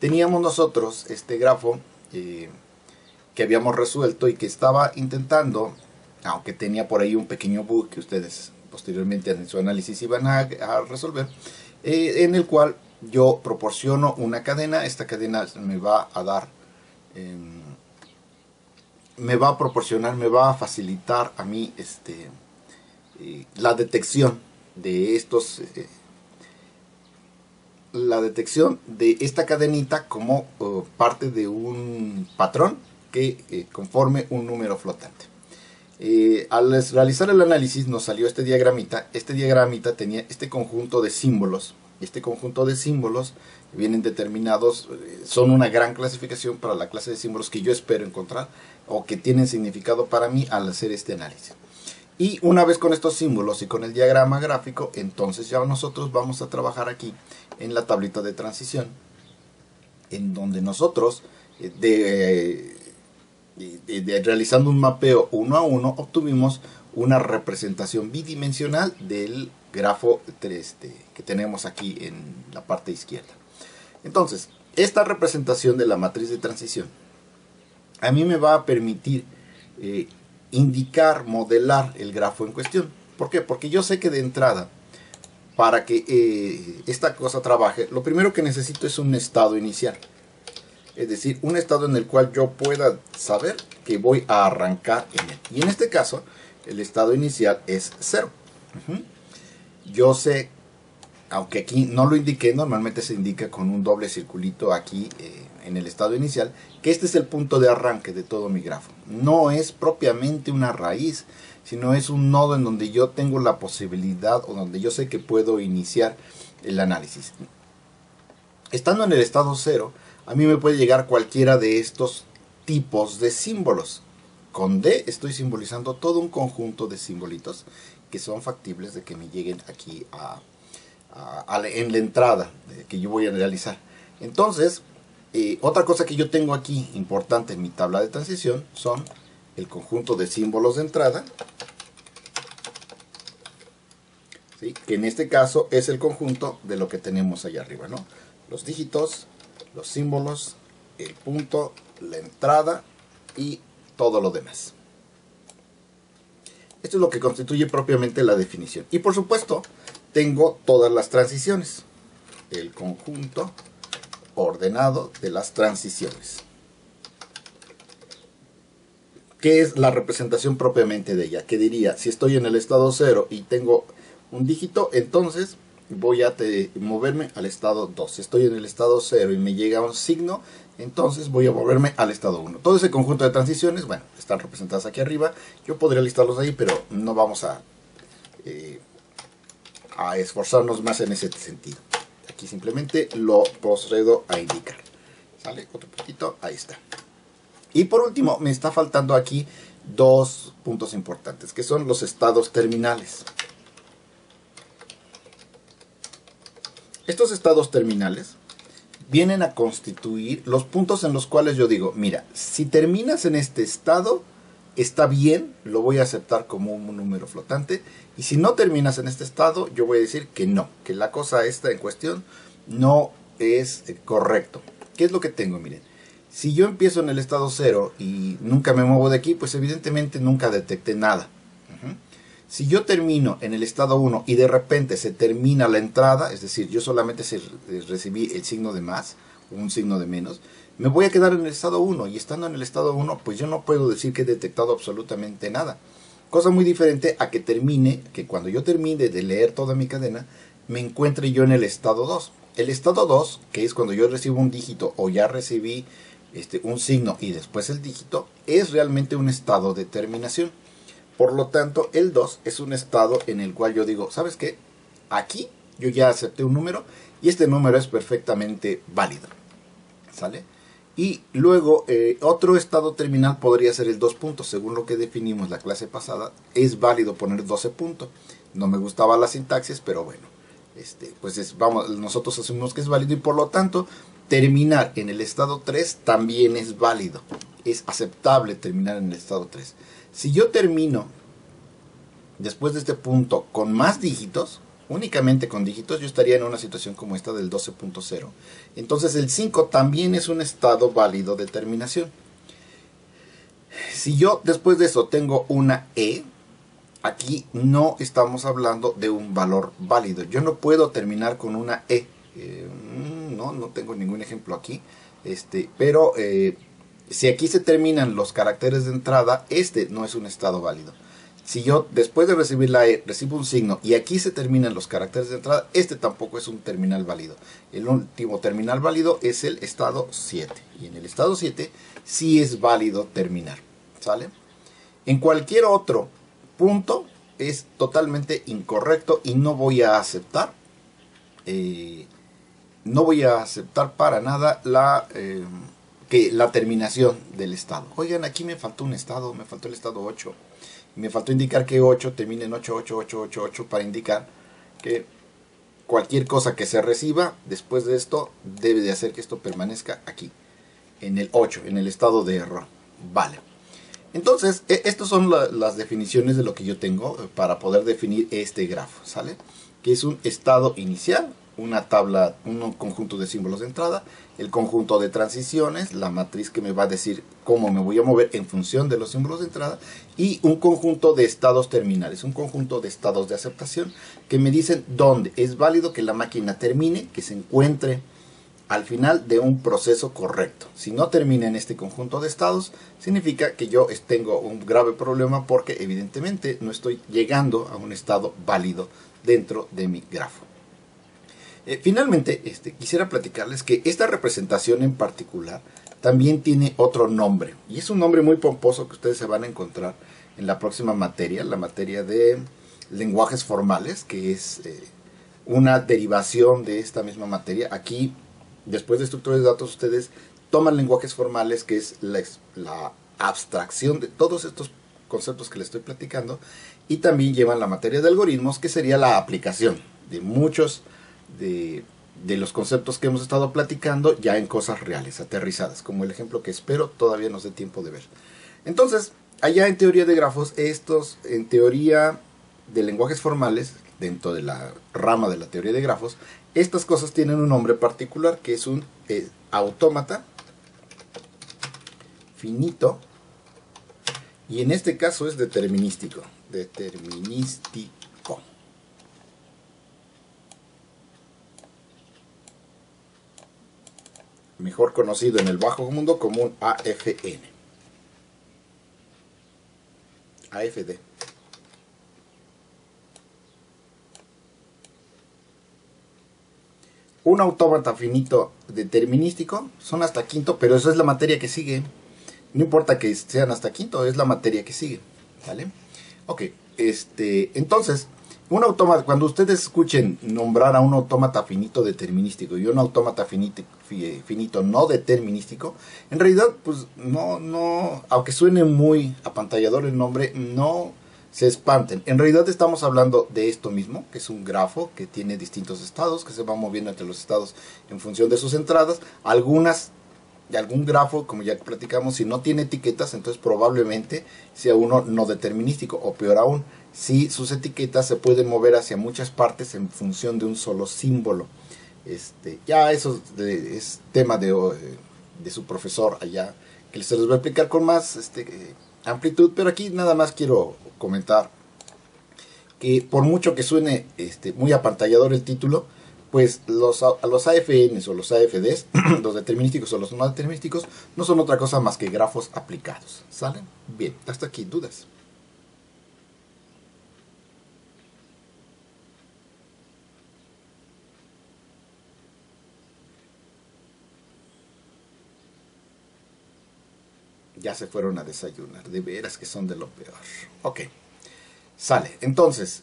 teníamos nosotros este grafo que habíamos resuelto y que estaba intentando, aunque tenía por ahí un pequeño bug que ustedes posteriormente en su análisis iban a resolver, en el cual yo proporciono una cadena. Esta cadena me va a dar, me va a proporcionar, me va a facilitar a mí la detección de estos, la detección de esta cadenita como parte de un patrón que conforme un número flotante. Al realizar el análisis nos salió este diagramita. Este diagramita tenía este conjunto de símbolos. Este conjunto de símbolos vienen determinados, son una gran clasificación para la clase de símbolos que yo espero encontrar o que tienen significado para mí al hacer este análisis. Y una vez con estos símbolos y con el diagrama gráfico, entonces ya nosotros vamos a trabajar aquí en la tablita de transición, en donde nosotros realizando un mapeo uno a uno obtuvimos una representación bidimensional del grafo que tenemos aquí en la parte izquierda. Entonces, esta representación de la matriz de transición a mí me va a permitir indicar, modelar el grafo en cuestión. ¿Por qué? Porque yo sé que de entrada, para que esta cosa trabaje, lo primero que necesito es un estado inicial. Es decir, un estado en el cual yo pueda saber que voy a arrancar en él. Y en este caso, el estado inicial es 0. Yo sé, aunque aquí no lo indiqué, normalmente se indica con un doble circulito aquí en el estado inicial, que este es el punto de arranque de todo mi grafo. No es propiamente una raíz, sino es un nodo en donde yo tengo la posibilidad o donde yo sé que puedo iniciar el análisis. Estando en el estado 0, a mí me puede llegar cualquiera de estos tipos de símbolos. Con D estoy simbolizando todo un conjunto de simbolitos que son factibles de que me lleguen aquí en la entrada que yo voy a realizar. Entonces, otra cosa que yo tengo aquí importante en mi tabla de transición son el conjunto de símbolos de entrada, ¿sí? Que en este caso es el conjunto de lo que tenemos allá arriba, ¿no? Los dígitos, los símbolos, el punto, la entrada y todo lo demás. Esto es lo que constituye propiamente la definición. Y por supuesto, tengo todas las transiciones. El conjunto ordenado de las transiciones. ¿Qué es la representación propiamente de ella? Que diría, si estoy en el estado 0 y tengo un dígito, entonces voy a moverme al estado 2. Si estoy en el estado 0 y me llega un signo, entonces voy a moverme al estado 1. Todo ese conjunto de transiciones, bueno, están representadas aquí arriba. Yo podría listarlos ahí, pero no vamos a esforzarnos más en ese sentido. Aquí simplemente lo procedo a indicar. ¿Sale? Otro poquito, ahí está. Y por último, me está faltando aquí dos puntos importantes, que son los estados terminales. Estos estados terminales vienen a constituir los puntos en los cuales yo digo, mira, si terminas en este estado, está bien, lo voy a aceptar como un número flotante, y si no terminas en este estado, yo voy a decir que no, que la cosa esta en cuestión no es correcto. ¿Qué es lo que tengo? Miren, si yo empiezo en el estado 0 y nunca me muevo de aquí, pues evidentemente nunca detecté nada. Si yo termino en el estado 1 y de repente se termina la entrada, es decir, yo solamente recibí el signo de más, un signo de menos, me voy a quedar en el estado 1, y estando en el estado 1, pues yo no puedo decir que he detectado absolutamente nada. Cosa muy diferente a que que cuando yo termine de leer toda mi cadena, me encuentre yo en el estado 2. El estado 2, que es cuando yo recibo un dígito o ya recibí un signo y después el dígito, es realmente un estado de terminación. Por lo tanto, el 2 es un estado en el cual yo digo, ¿sabes qué? Aquí yo ya acepté un número y este número es perfectamente válido. ¿Sale? Y luego otro estado terminal podría ser el 2 puntos. Según lo que definimos la clase pasada, es válido poner 12 puntos. No me gustaba la sintaxis, pero bueno, pues nosotros asumimos que es válido y por lo tanto terminar en el estado 3 también es válido. Es aceptable terminar en el estado 3. Si yo termino después de este punto con más dígitos, únicamente con dígitos, yo estaría en una situación como esta del 12.0. Entonces el 5 también es un estado válido de terminación. Si yo después de eso tengo una E, aquí no estamos hablando de un valor válido. Yo no puedo terminar con una E. No tengo ningún ejemplo aquí. Pero si aquí se terminan los caracteres de entrada, este no es un estado válido. Si yo después de recibir la E recibo un signo y aquí se terminan los caracteres de entrada, este tampoco es un terminal válido. El último terminal válido es el estado 7. Y en el estado 7 sí es válido terminar. ¿Sale? En cualquier otro punto es totalmente incorrecto y no voy a aceptar. No voy a aceptar para nada la terminación del estado. Oigan, aquí me faltó un estado, me faltó el estado 8. Me faltó indicar que 8 termina en 8, 8, 8, 8, 8 para indicar que cualquier cosa que se reciba después de esto debe de hacer que esto permanezca aquí, en el 8, en el estado de error. Vale. Entonces, estas son las definiciones de lo que yo tengo para poder definir este grafo, ¿sale? Que es un estado inicial, una tabla, un conjunto de símbolos de entrada, el conjunto de transiciones, la matriz que me va a decir cómo me voy a mover en función de los símbolos de entrada, y un conjunto de estados terminales, un conjunto de estados de aceptación que me dicen dónde es válido que la máquina termine, que se encuentre al final de un proceso correcto. Si no termina en este conjunto de estados, significa que yo tengo un grave problema porque evidentemente no estoy llegando a un estado válido dentro de mi grafo. Finalmente, quisiera platicarles que esta representación en particular también tiene otro nombre. Y es un nombre muy pomposo que ustedes se van a encontrar en la próxima materia, la materia de lenguajes formales, que es una derivación de esta misma materia. Aquí, después de estructuras de datos, ustedes toman lenguajes formales, que es la abstracción de todos estos conceptos que les estoy platicando, y también llevan la materia de algoritmos, que sería la aplicación de muchos de los conceptos que hemos estado platicando ya en cosas reales, aterrizadas, como el ejemplo que espero todavía nos dé tiempo de ver. Entonces, allá en teoría de grafos, en teoría de lenguajes formales, dentro de la rama de la teoría de grafos, estas cosas tienen un nombre particular, que es un autómata finito, y en este caso es determinístico. Mejor conocido en el bajo mundo como un AFN. AFD. Un autómata finito determinístico son hasta quinto, pero eso es la materia que sigue. No importa que sean hasta quinto, es la materia que sigue. ¿Vale? Ok, entonces, un autómata, cuando ustedes escuchen nombrar a un autómata finito determinístico y un autómata finito no determinístico, en realidad, pues, aunque suene muy apantallador el nombre, no se espanten. En realidad estamos hablando de esto mismo, que es un grafo que tiene distintos estados, que se va moviendo entre los estados en función de sus entradas. De algún grafo, como ya platicamos, si no tiene etiquetas, entonces probablemente sea uno no determinístico, o peor aún, si sus etiquetas se pueden mover hacia muchas partes en función de un solo símbolo. Ya eso es tema de su profesor allá, que se les va a explicar con más amplitud, pero aquí nada más quiero comentar que por mucho que suene muy apantallador el título, pues los AFNs o los AFDs, los determinísticos o los no determinísticos, no son otra cosa más que grafos aplicados. ¿Salen? Bien, hasta aquí, ¿dudas? Ya se fueron a desayunar, de veras que son de lo peor. Ok, sale. Entonces,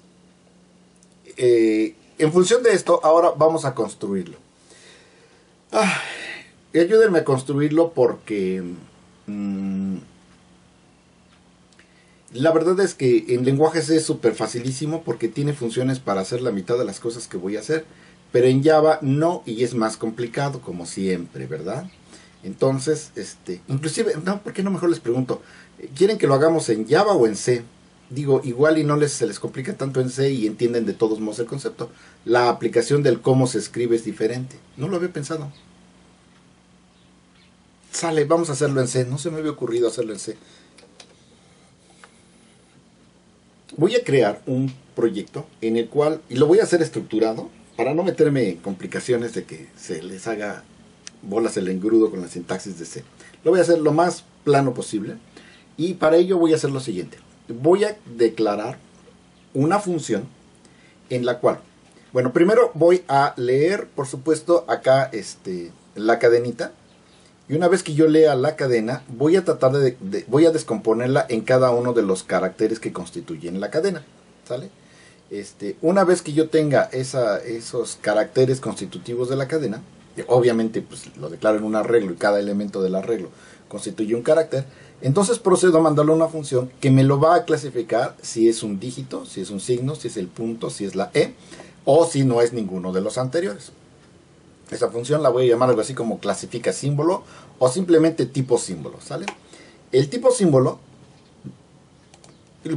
en función de esto, ahora vamos a construirlo. Ayúdenme a construirlo porque la verdad es que en lenguajes es súper facilísimo porque tiene funciones para hacer la mitad de las cosas que voy a hacer, pero en Java no, y es más complicado como siempre, ¿verdad? Entonces, inclusive, no, ¿por qué no mejor les pregunto? ¿Quieren que lo hagamos en Java o en C? digo, igual y no se les complica tanto en C y entienden de todos modos el concepto. La aplicación del cómo se escribe es diferente. No lo había pensado. Sale, vamos a hacerlo en C. No se me había ocurrido hacerlo en C. Voy a crear un proyecto en el cual, y lo voy a hacer estructurado, para no meterme en complicaciones de que se les haga bolas el engrudo con la sintaxis de C. Lo voy a hacer lo más plano posible, y para ello voy a hacer lo siguiente. Voy a declarar una función en la cual, bueno, primero voy a leer, por supuesto, acá la cadenita. Y una vez que yo lea la cadena, voy a tratar voy a descomponerla en cada uno de los caracteres que constituyen la cadena, ¿sale? Una vez que yo tenga esos caracteres constitutivos de la cadena, obviamente pues lo declaro en un arreglo y cada elemento del arreglo constituye un carácter, entonces procedo a mandarle una función que me lo va a clasificar si es un dígito, si es un signo, si es el punto, si es la E, o si no es ninguno de los anteriores. Esa función la voy a llamar algo así como clasifica símbolo o simplemente tipo símbolo, ¿sale? El tipo símbolo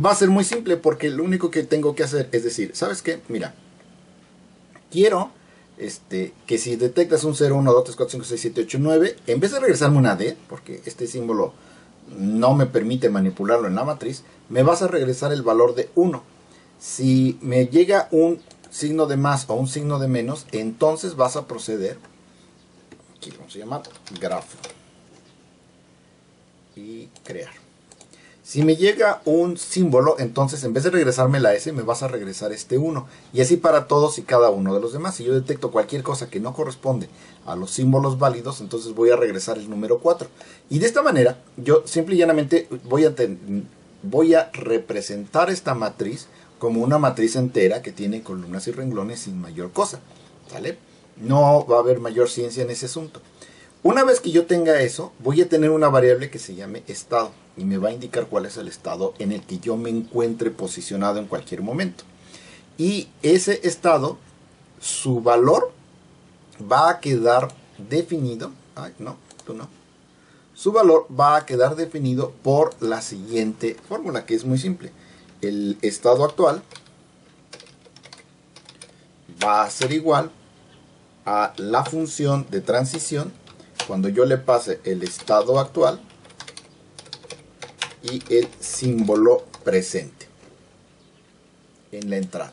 va a ser muy simple porque lo único que tengo que hacer es decir, ¿sabes qué? Mira, quiero que si detectas un 0, 1, 2, 3, 4, 5, 6, 7, 8, 9, en vez de regresarme una D, porque este símbolo no me permite manipularlo en la matriz, me vas a regresar el valor de 1. Si me llega un signo de más o un signo de menos, entonces vas a proceder, aquí vamos a llamar grafo y crear. Si me llega un símbolo, entonces en vez de regresarme la S, me vas a regresar este 1. Y así para todos y cada uno de los demás. Si yo detecto cualquier cosa que no corresponde a los símbolos válidos, entonces voy a regresar el número 4. Y de esta manera, yo simple y llanamente voy a representar esta matriz como una matriz entera que tiene columnas y renglones sin mayor cosa, ¿vale? No va a haber mayor ciencia en ese asunto. Una vez que yo tenga eso, voy a tener una variable que se llame estado y me va a indicar cuál es el estado en el que yo me encuentre posicionado en cualquier momento. Y ese estado, su valor va a quedar definido, su valor va a quedar definido por la siguiente fórmula, que es muy simple. El estado actual va a ser igual a la función de transición cuando yo le pase el estado actual y el símbolo presente en la entrada.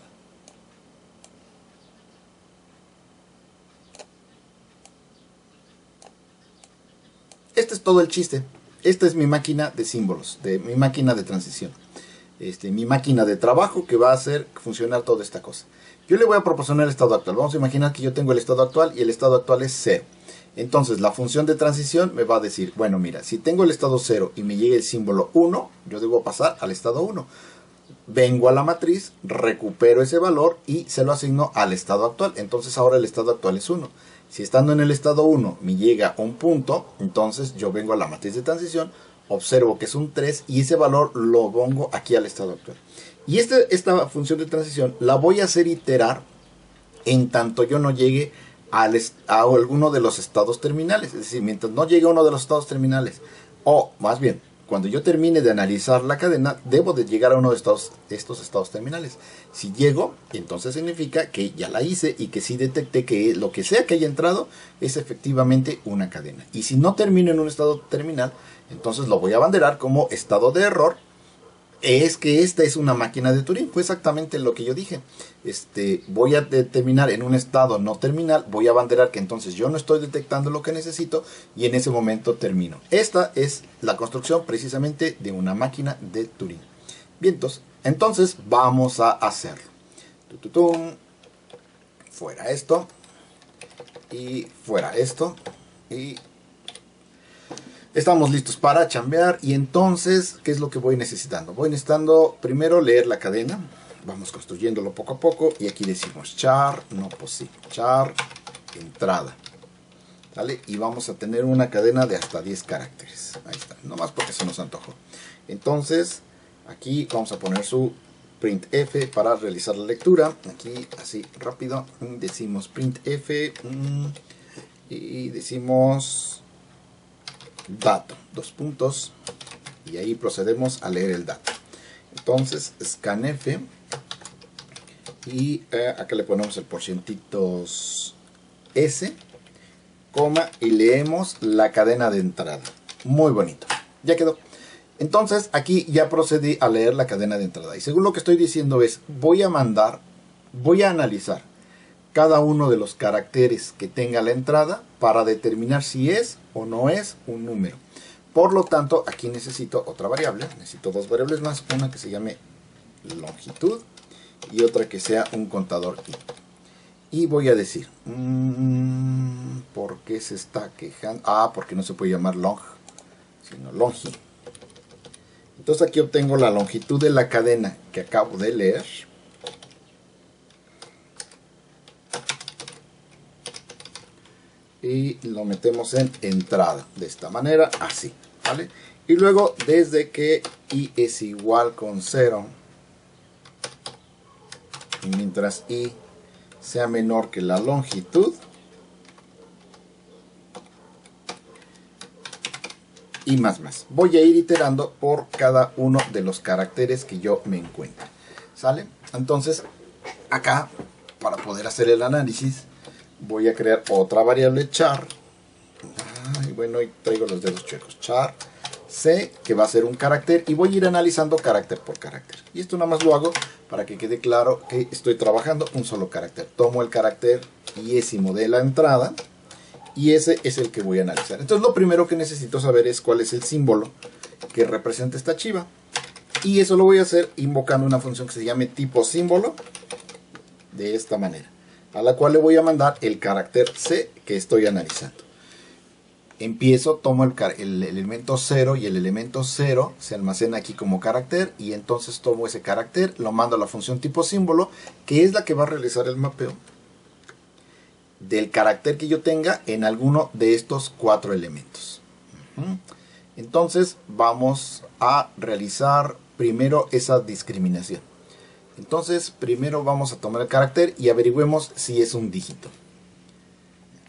Este es todo el chiste. Esta es mi máquina de símbolos, mi máquina de transición. Mi máquina de trabajo que va a hacer funcionar toda esta cosa. Yo le voy a proporcionar el estado actual. Vamos a imaginar que yo tengo el estado actual y el estado actual es 0. Entonces la función de transición me va a decir, bueno, mira, si tengo el estado 0 y me llega el símbolo 1, yo debo pasar al estado 1. Vengo a la matriz, recupero ese valor y se lo asigno al estado actual. Entonces ahora el estado actual es 1. Si estando en el estado 1 me llega un punto, entonces yo vengo a la matriz de transición, observo que es un 3 y ese valor lo pongo aquí al estado actual. Y esta función de transición la voy a hacer iterar en tanto yo no llegue a alguno de los estados terminales. Es decir, mientras no llegue a uno de los estados terminales, o más bien, cuando yo termine de analizar la cadena, debo de llegar a uno de estos estados terminales. Si llego, entonces significa que ya la hice y que sí detecté que lo que sea que haya entrado es efectivamente una cadena. Y si no termino en un estado terminal, entonces lo voy a abanderar como estado de error. Es que esta es una máquina de Turing. Fue exactamente lo que yo dije. Voy a determinar en un estado no terminal. Voy a abanderar que entonces yo no estoy detectando lo que necesito. Y en ese momento termino. Esta es la construcción precisamente de una máquina de Turing. Bien, entonces vamos a hacerlo. Fuera esto. Y fuera esto. Y estamos listos para chambear. Y entonces, ¿qué es lo que voy necesitando? Voy necesitando primero leer la cadena. Vamos construyéndolo poco a poco. Y aquí decimos char, no posible, char, entrada. ¿Vale? Y vamos a tener una cadena de hasta 10 caracteres. Ahí está, nomás porque se nos antojó. Entonces, aquí vamos a poner su printf para realizar la lectura. Aquí, así rápido, decimos printf y decimos dato, 2 puntos, y ahí procedemos a leer el dato. Entonces, scanf. Y acá le ponemos el porcientos S, coma, y leemos la cadena de entrada. Muy bonito. Ya quedó. Entonces, aquí ya procedí a leer la cadena de entrada. Y según lo que estoy diciendo es, voy a analizar cada uno de los caracteres que tenga la entrada para determinar si es o no es un número. Por lo tanto, aquí necesito otra variable. Necesito dos variables más. Una que se llame longitud y otra que sea un contador i. Y voy a decir, ¿por qué se está quejando? Porque no se puede llamar long, sino longi. Entonces aquí obtengo la longitud de la cadena que acabo de leer. Y lo metemos en entrada, de esta manera, así, ¿vale? Y luego, desde que i es igual con 0, y mientras i sea menor que la longitud, y más. Voy a ir iterando por cada uno de los caracteres que yo me encuentre, ¿sale? Entonces, acá, para poder hacer el análisis, voy a crear otra variable char. Y bueno, y traigo los dedos chuecos. Char c, que va a ser un carácter, y voy a ir analizando carácter por carácter. Y esto nada más lo hago para que quede claro que estoy trabajando un solo carácter. Tomo el carácter iésimo de la entrada y ese es el que voy a analizar. Entonces lo primero que necesito saber es cuál es el símbolo que representa esta chiva. Y eso lo voy a hacer invocando una función que se llame tipo símbolo, de esta manera, a la cual le voy a mandar el carácter c que estoy analizando. Empiezo, tomo el elemento 0 y el elemento 0 se almacena aquí como carácter, y entonces tomo ese carácter, lo mando a la función tipo símbolo, que es la que va a realizar el mapeo del carácter que yo tenga en alguno de estos 4 elementos. Entonces vamos a realizar primero esa discriminación. Entonces primero vamos a tomar el carácter y averigüemos si es un dígito.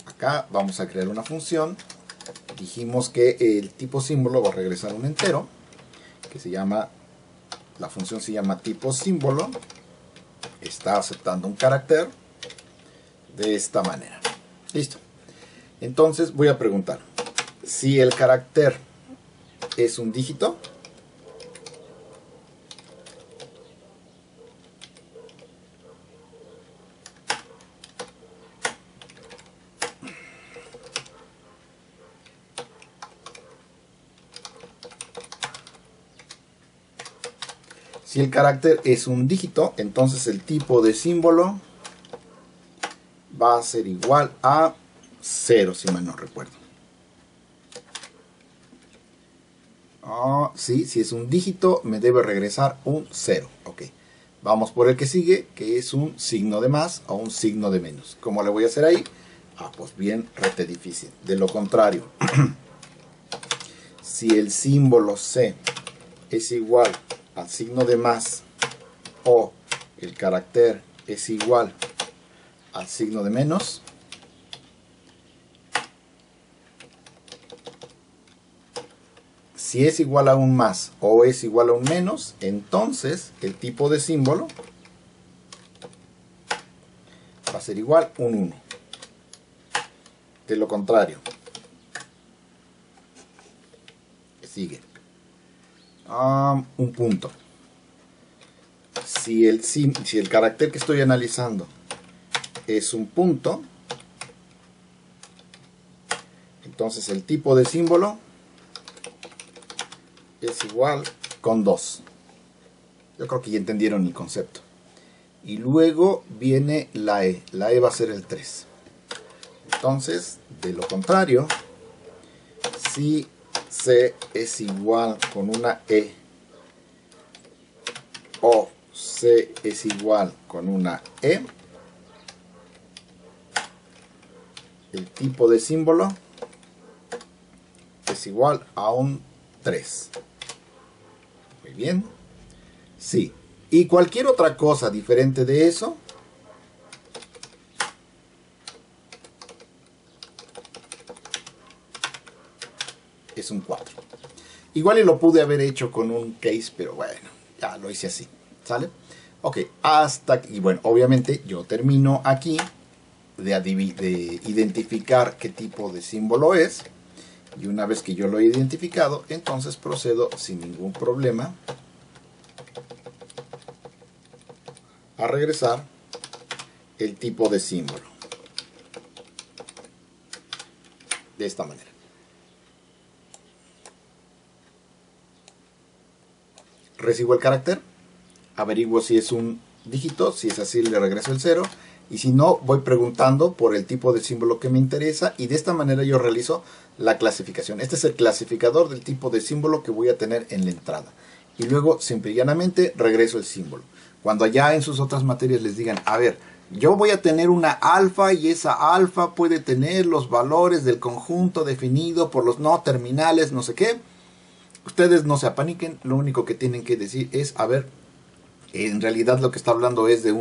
Acá vamos a crear una función. Dijimos que el tipo símbolo va a regresar un entero, que se llama, la función se llama tipo símbolo, está aceptando un carácter de esta manera. Listo. Entonces voy a preguntar si el carácter es un dígito. Si el carácter es un dígito, entonces el tipo de símbolo va a ser igual a 0, si mal no recuerdo. Sí, si es un dígito, me debe regresar un 0. Ok. Vamos por el que sigue, que es un signo de más o un signo de menos. ¿Cómo le voy a hacer ahí? Pues bien, rete difícil. De lo contrario, si el símbolo C es igual al signo de más o el carácter es igual al signo de menos, si es igual a un más o es igual a un menos, entonces el tipo de símbolo va a ser igual a un 1. De lo contrario, sigue un punto. Si el carácter que estoy analizando es un punto, entonces el tipo de símbolo es igual con 2. Yo creo que ya entendieron el concepto. Y luego viene la E. La E va a ser el 3. Entonces, de lo contrario, si C es igual con una E o C es igual con una E, el tipo de símbolo es igual a un 3. Muy bien. Sí. Y cualquier otra cosa diferente de eso es un 4. Igual y lo pude haber hecho con un case, pero bueno, Ya lo hice así, ¿sale? Ok, hasta aquí. Y bueno, obviamente yo termino aquí de identificar qué tipo de símbolo es. Y una vez que yo lo he identificado, entonces procedo sin ningún problema a regresar el tipo de símbolo. De esta manera. Recibo el carácter, averiguo si es un dígito, si es así le regreso el 0, y si no, voy preguntando por el tipo de símbolo que me interesa, y de esta manera yo realizo la clasificación. Este es el clasificador del tipo de símbolo que voy a tener en la entrada. Y luego, simple y llanamente, regreso el símbolo. Cuando allá en sus otras materias les digan, a ver, yo voy a tener una alfa y esa alfa puede tener los valores del conjunto definido por los no terminales, no sé qué. Ustedes no se apaniquen, lo único que tienen que decir es, a ver, en realidad lo que está hablando es de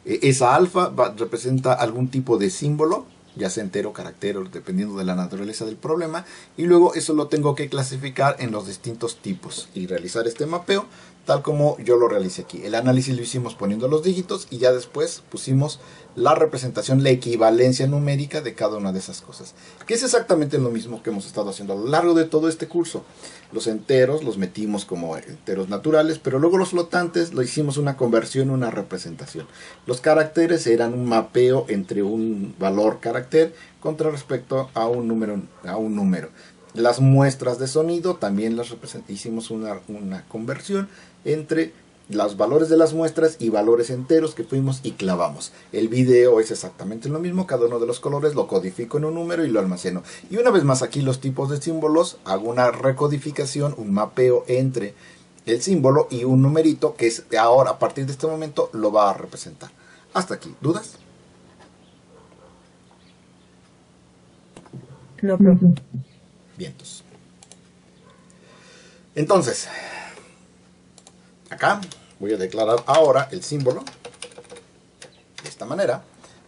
esa alfa representa algún tipo de símbolo, ya sea entero, carácter, dependiendo de la naturaleza del problema, y luego eso lo tengo que clasificar en los distintos tipos y realizar este mapeo tal como yo lo realicé aquí. El análisis lo hicimos poniendo los dígitos y ya después pusimos la representación, la equivalencia numérica de cada una de esas cosas, que es exactamente lo mismo que hemos estado haciendo a lo largo de todo este curso. Los enteros los metimos como enteros naturales, pero luego los flotantes lo hicimos una conversión, una representación. Los caracteres eran un mapeo entre un valor carácter contra respecto a un número. Las muestras de sonido también las hicimos una conversión entre los valores de las muestras y valores enteros que fuimos y clavamos. El video es exactamente lo mismo, cada uno de los colores lo codifico en un número y lo almaceno. Y una vez más aquí los tipos de símbolos, hago una recodificación, un mapeo entre el símbolo y un numerito que es ahora, a partir de este momento, lo va a representar. Hasta aquí, ¿dudas? No, profe. Vientos. Entonces, acá voy a declarar ahora el símbolo de esta manera.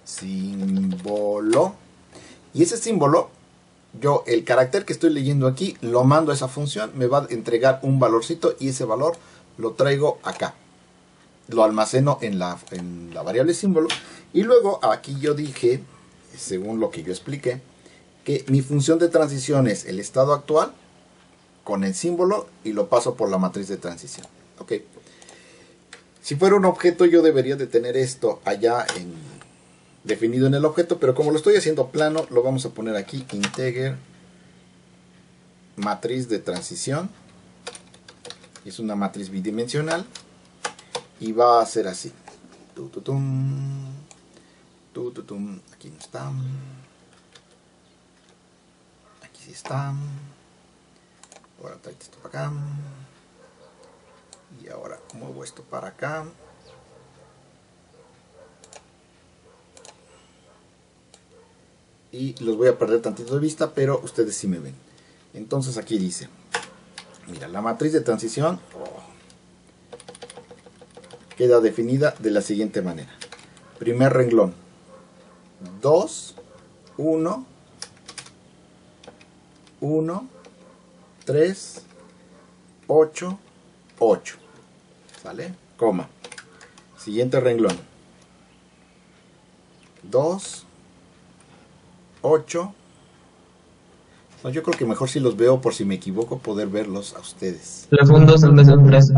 Símbolo. Y ese símbolo, yo el carácter que estoy leyendo aquí, lo mando a esa función, me va a entregar un valorcito y ese valor lo traigo acá. Lo almaceno en la variable símbolo. Y luego aquí yo dije, según lo que yo expliqué, que mi función de transición es el estado actual con el símbolo y lo paso por la matriz de transición. Ok. Si fuera un objeto yo debería de tener esto allá definido en el objeto, pero como lo estoy haciendo plano, lo vamos a poner aquí, integer matriz de transición. Es una matriz bidimensional y va a ser así. Aquí no está. Aquí sí está. Ahora traigo esto para acá. Y ahora muevo esto para acá. Y los voy a perder tantito de vista, pero ustedes sí me ven. Entonces aquí dice, mira, la matriz de transición queda definida de la siguiente manera. Primer renglón, 2, 1, 1, 3, 8, 8. ¿Sale? Coma. Siguiente renglón, 2, 8. No, yo creo que mejor si los veo por si me equivoco poder verlos a ustedes. Los segundos en vez de un 3.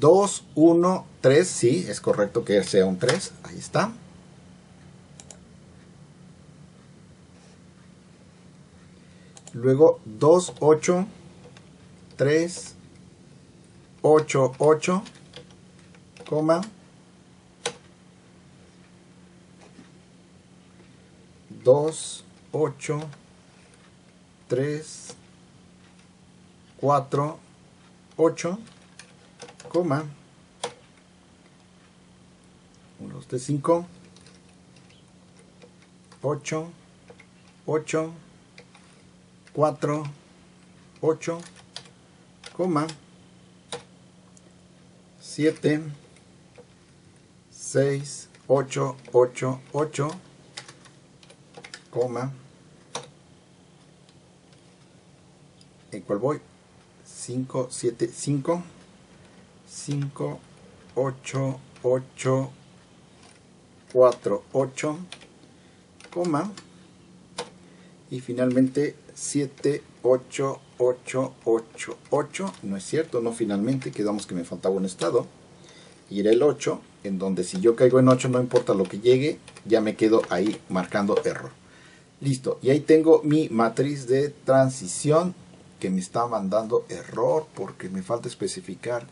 2, 1, 3, sí, es correcto que sea un 3, ahí está. Luego 2, 8, 3, 8, 8, coma, 2, 8, 3, 4, 8, coma, 1, 2, 3, 5, 8, 8, 4, 8, coma, 7, 6, 8, 8, 8, coma, ¿en cuál voy? 5, 7, 5, 5, 8, 8, 4, 8, coma, y finalmente 7, 8, 8, 8, 8, no es cierto, no finalmente, quedamos que me faltaba un estado, y era el 8, en donde si yo caigo en 8 no importa lo que llegue, ya me quedo ahí marcando error. Listo, y ahí tengo mi matriz de transición que me está mandando error porque me falta especificar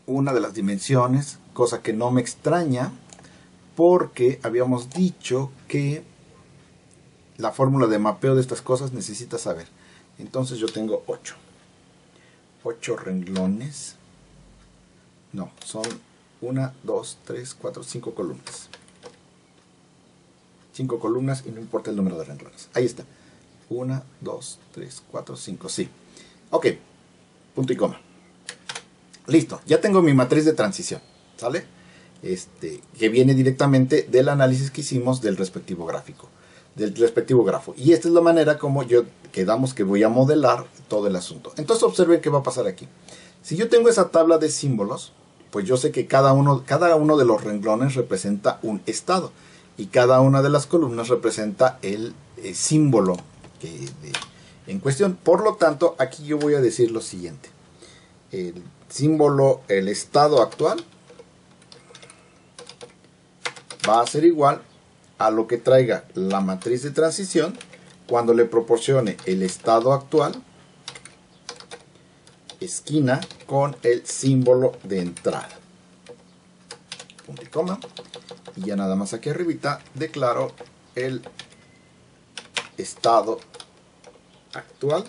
una de las dimensiones, cosa que no me extraña porque habíamos dicho que la fórmula de mapeo de estas cosas necesita saber. Entonces yo tengo 8 renglones, no, son 1, 2, 3, 4, 5 columnas. 5 columnas y no importa el número de renglones. Ahí está. 1, 2, 3, 4, 5. Sí. Ok. Punto y coma. Listo. Ya tengo mi matriz de transición. ¿Sale? Que viene directamente del análisis que hicimos del respectivo gráfico. Del respectivo grafo. Y esta es la manera como yo quedamos que voy a modelar todo el asunto. Entonces observen qué va a pasar aquí. Si yo tengo esa tabla de símbolos, pues yo sé que cada uno de los renglones representa un estado. Y cada una de las columnas representa el símbolo en cuestión. Por lo tanto, aquí yo voy a decir lo siguiente. El símbolo, el estado actual, va a ser igual a lo que traiga la matriz de transición cuando le proporcione el estado actual, esquina, con el símbolo de entrada. Punto y coma. Y ya nada más aquí arribita declaro el estado actual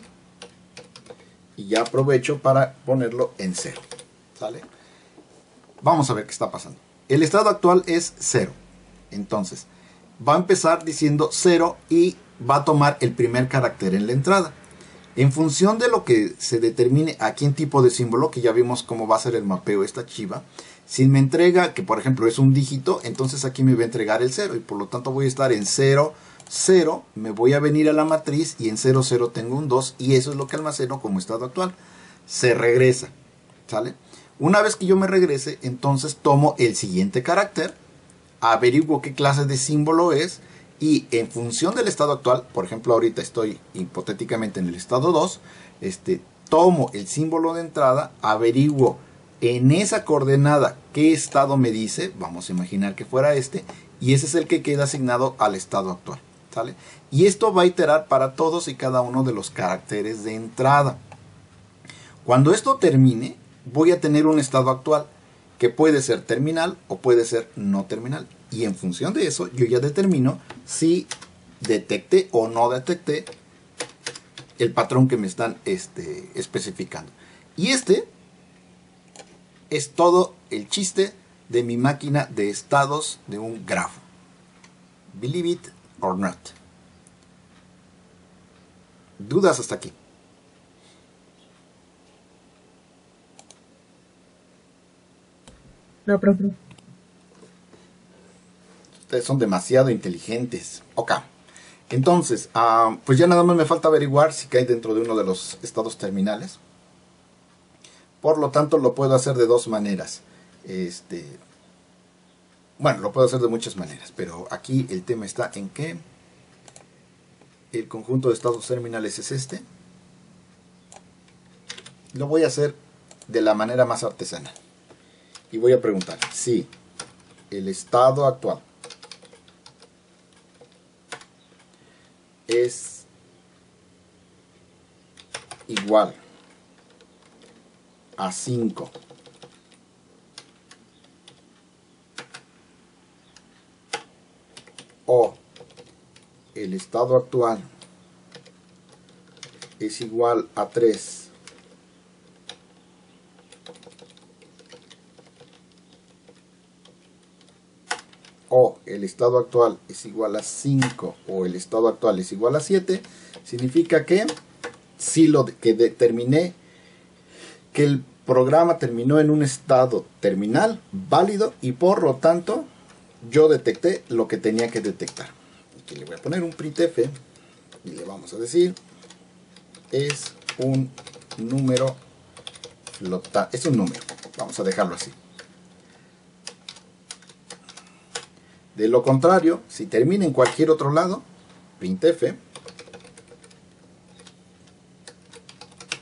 y ya aprovecho para ponerlo en 0. ¿Sale? Vamos a ver qué está pasando. El estado actual es 0. Entonces va a empezar diciendo 0 y va a tomar el primer carácter en la entrada. En función de lo que se determine aquí en tipo de símbolo, que ya vimos cómo va a ser el mapeo esta chiva, si me entrega que por ejemplo es un dígito, entonces aquí me va a entregar el 0 y por lo tanto voy a estar en 0, 0, me voy a venir a la matriz y en 0, 0 tengo un 2 y eso es lo que almaceno como estado actual. Se regresa, ¿sale? Una vez que yo me regrese, entonces tomo el siguiente carácter, averiguo qué clase de símbolo es y en función del estado actual, por ejemplo ahorita estoy hipotéticamente en el estado 2, tomo el símbolo de entrada, averiguo en esa coordenada qué estado me dice, vamos a imaginar que fuera y ese es el que queda asignado al estado actual, ¿sale? Y esto va a iterar para todos y cada uno de los caracteres de entrada. Cuando esto termine, voy a tener un estado actual que puede ser terminal o puede ser no terminal. Y en función de eso, yo ya determino si detecté o no detecté el patrón que me están especificando. Y es todo el chiste de mi máquina de estados de un grafo. Believe it or not. ¿Dudas hasta aquí? No, profe. Ustedes son demasiado inteligentes. Ok. Entonces, pues ya nada más me falta averiguar si cae dentro de uno de los estados terminales. Por lo tanto, lo puedo hacer de dos maneras. Bueno, lo puedo hacer de muchas maneras, pero aquí el tema está en que el conjunto de estados terminales es este. Lo voy a hacer de la manera más artesanal. Y voy a preguntar si el estado actual es igual a 5 o el estado actual es igual a 3 o el estado actual es igual a 5 o el estado actual es igual a 7, significa que si lo que determiné que el programa terminó en un estado terminal válido y por lo tanto yo detecté lo que tenía que detectar. Aquí le voy a poner un printf y le vamos a decir es un número flotante. Es un número, vamos a dejarlo así. De lo contrario, si termina en cualquier otro lado, printf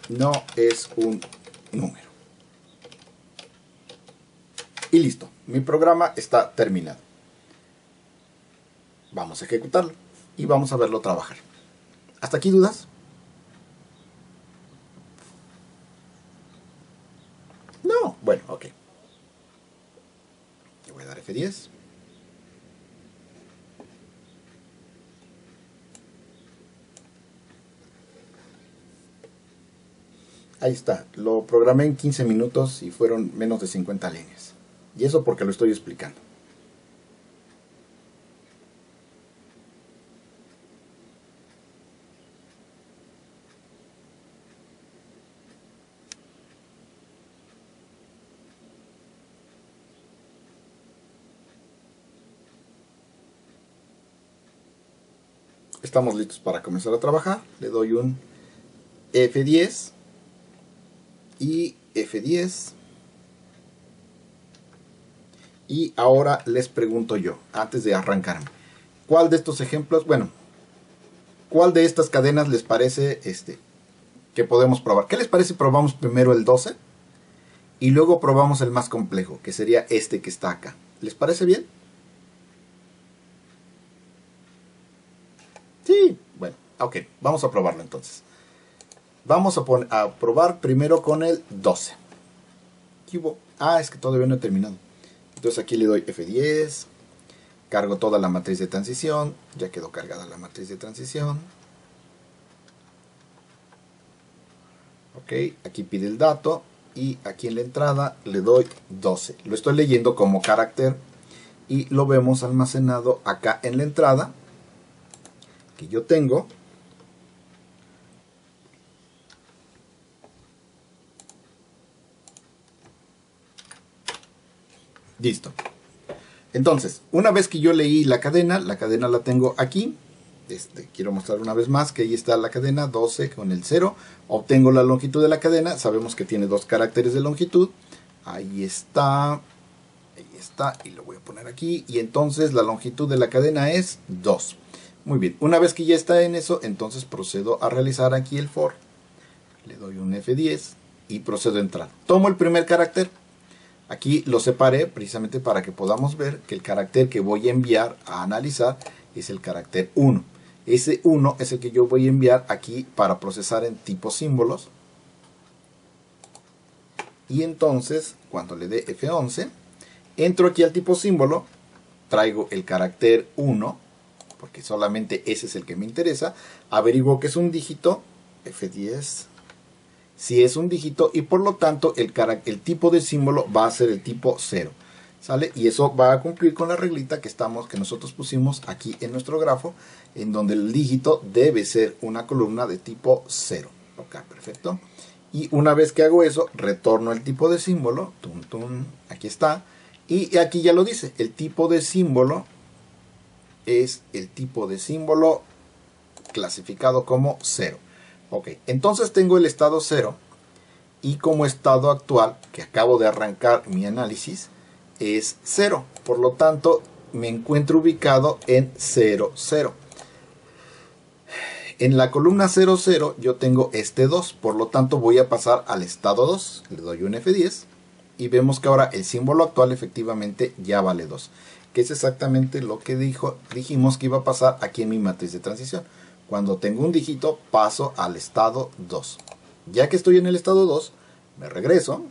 no es un número. Y listo, mi programa está terminado. Vamos a ejecutarlo y vamos a verlo trabajar. ¿Hasta aquí dudas? No, bueno, ok. Le voy a dar F10. Ahí está, lo programé en 15 minutos y fueron menos de 50 líneas. Y eso porque lo estoy explicando. Estamos listos para comenzar a trabajar. Le doy un F10 y F10. Y ahora les pregunto yo, antes de arrancarme, ¿cuál de estos ejemplos, bueno, cuál de estas cadenas les parece que podemos probar? ¿Qué les parece si probamos primero el 12 y luego probamos el más complejo, que sería este que está acá? ¿Les parece bien? Sí, bueno, ok, vamos a probarlo entonces. Vamos a probar primero con el 12. ¿Qué hubo? Ah, es que todavía no he terminado. Entonces aquí le doy F10, cargo toda la matriz de transición, ya quedó cargada la matriz de transición. Ok, aquí pide el dato y aquí en la entrada le doy 12. Lo estoy leyendo como carácter y lo vemos almacenado acá en la entrada que yo tengo. Listo. Entonces, una vez que yo leí la cadena la tengo aquí. Quiero mostrar una vez más que ahí está la cadena 12 con el 0. Obtengo la longitud de la cadena. Sabemos que tiene 2 caracteres de longitud. Ahí está. Ahí está. Y lo voy a poner aquí. Y entonces la longitud de la cadena es 2. Muy bien. Una vez que ya está en eso, entonces procedo a realizar aquí el for. Le doy un F10 y procedo a entrar. Tomo el primer carácter. Aquí lo separé precisamente para que podamos ver que el carácter que voy a enviar a analizar es el carácter 1. Ese 1 es el que yo voy a enviar aquí para procesar en tipo símbolos. Y entonces, cuando le dé F11, entro aquí al tipo símbolo, traigo el carácter 1, porque solamente ese es el que me interesa, averiguo que es un dígito, F10, si es un dígito y por lo tanto el tipo de símbolo va a ser el tipo 0. ¿Sale? Y eso va a cumplir con la reglita que nosotros pusimos aquí en nuestro grafo, en donde el dígito debe ser una columna de tipo 0. Ok, perfecto. Y una vez que hago eso, retorno el tipo de símbolo, aquí está, y aquí ya lo dice, el tipo de símbolo es el tipo de símbolo clasificado como 0. Ok, entonces tengo el estado 0 y como estado actual, que acabo de arrancar mi análisis, es 0. Por lo tanto, me encuentro ubicado en 0, 0. En la columna 0, 0 yo tengo este 2. Por lo tanto, voy a pasar al estado 2. Le doy un F10 y vemos que ahora el símbolo actual efectivamente ya vale 2. Que es exactamente lo que dijimos que iba a pasar aquí en mi matriz de transición. Cuando tengo un dígito, paso al estado 2. Ya que estoy en el estado 2, me regreso.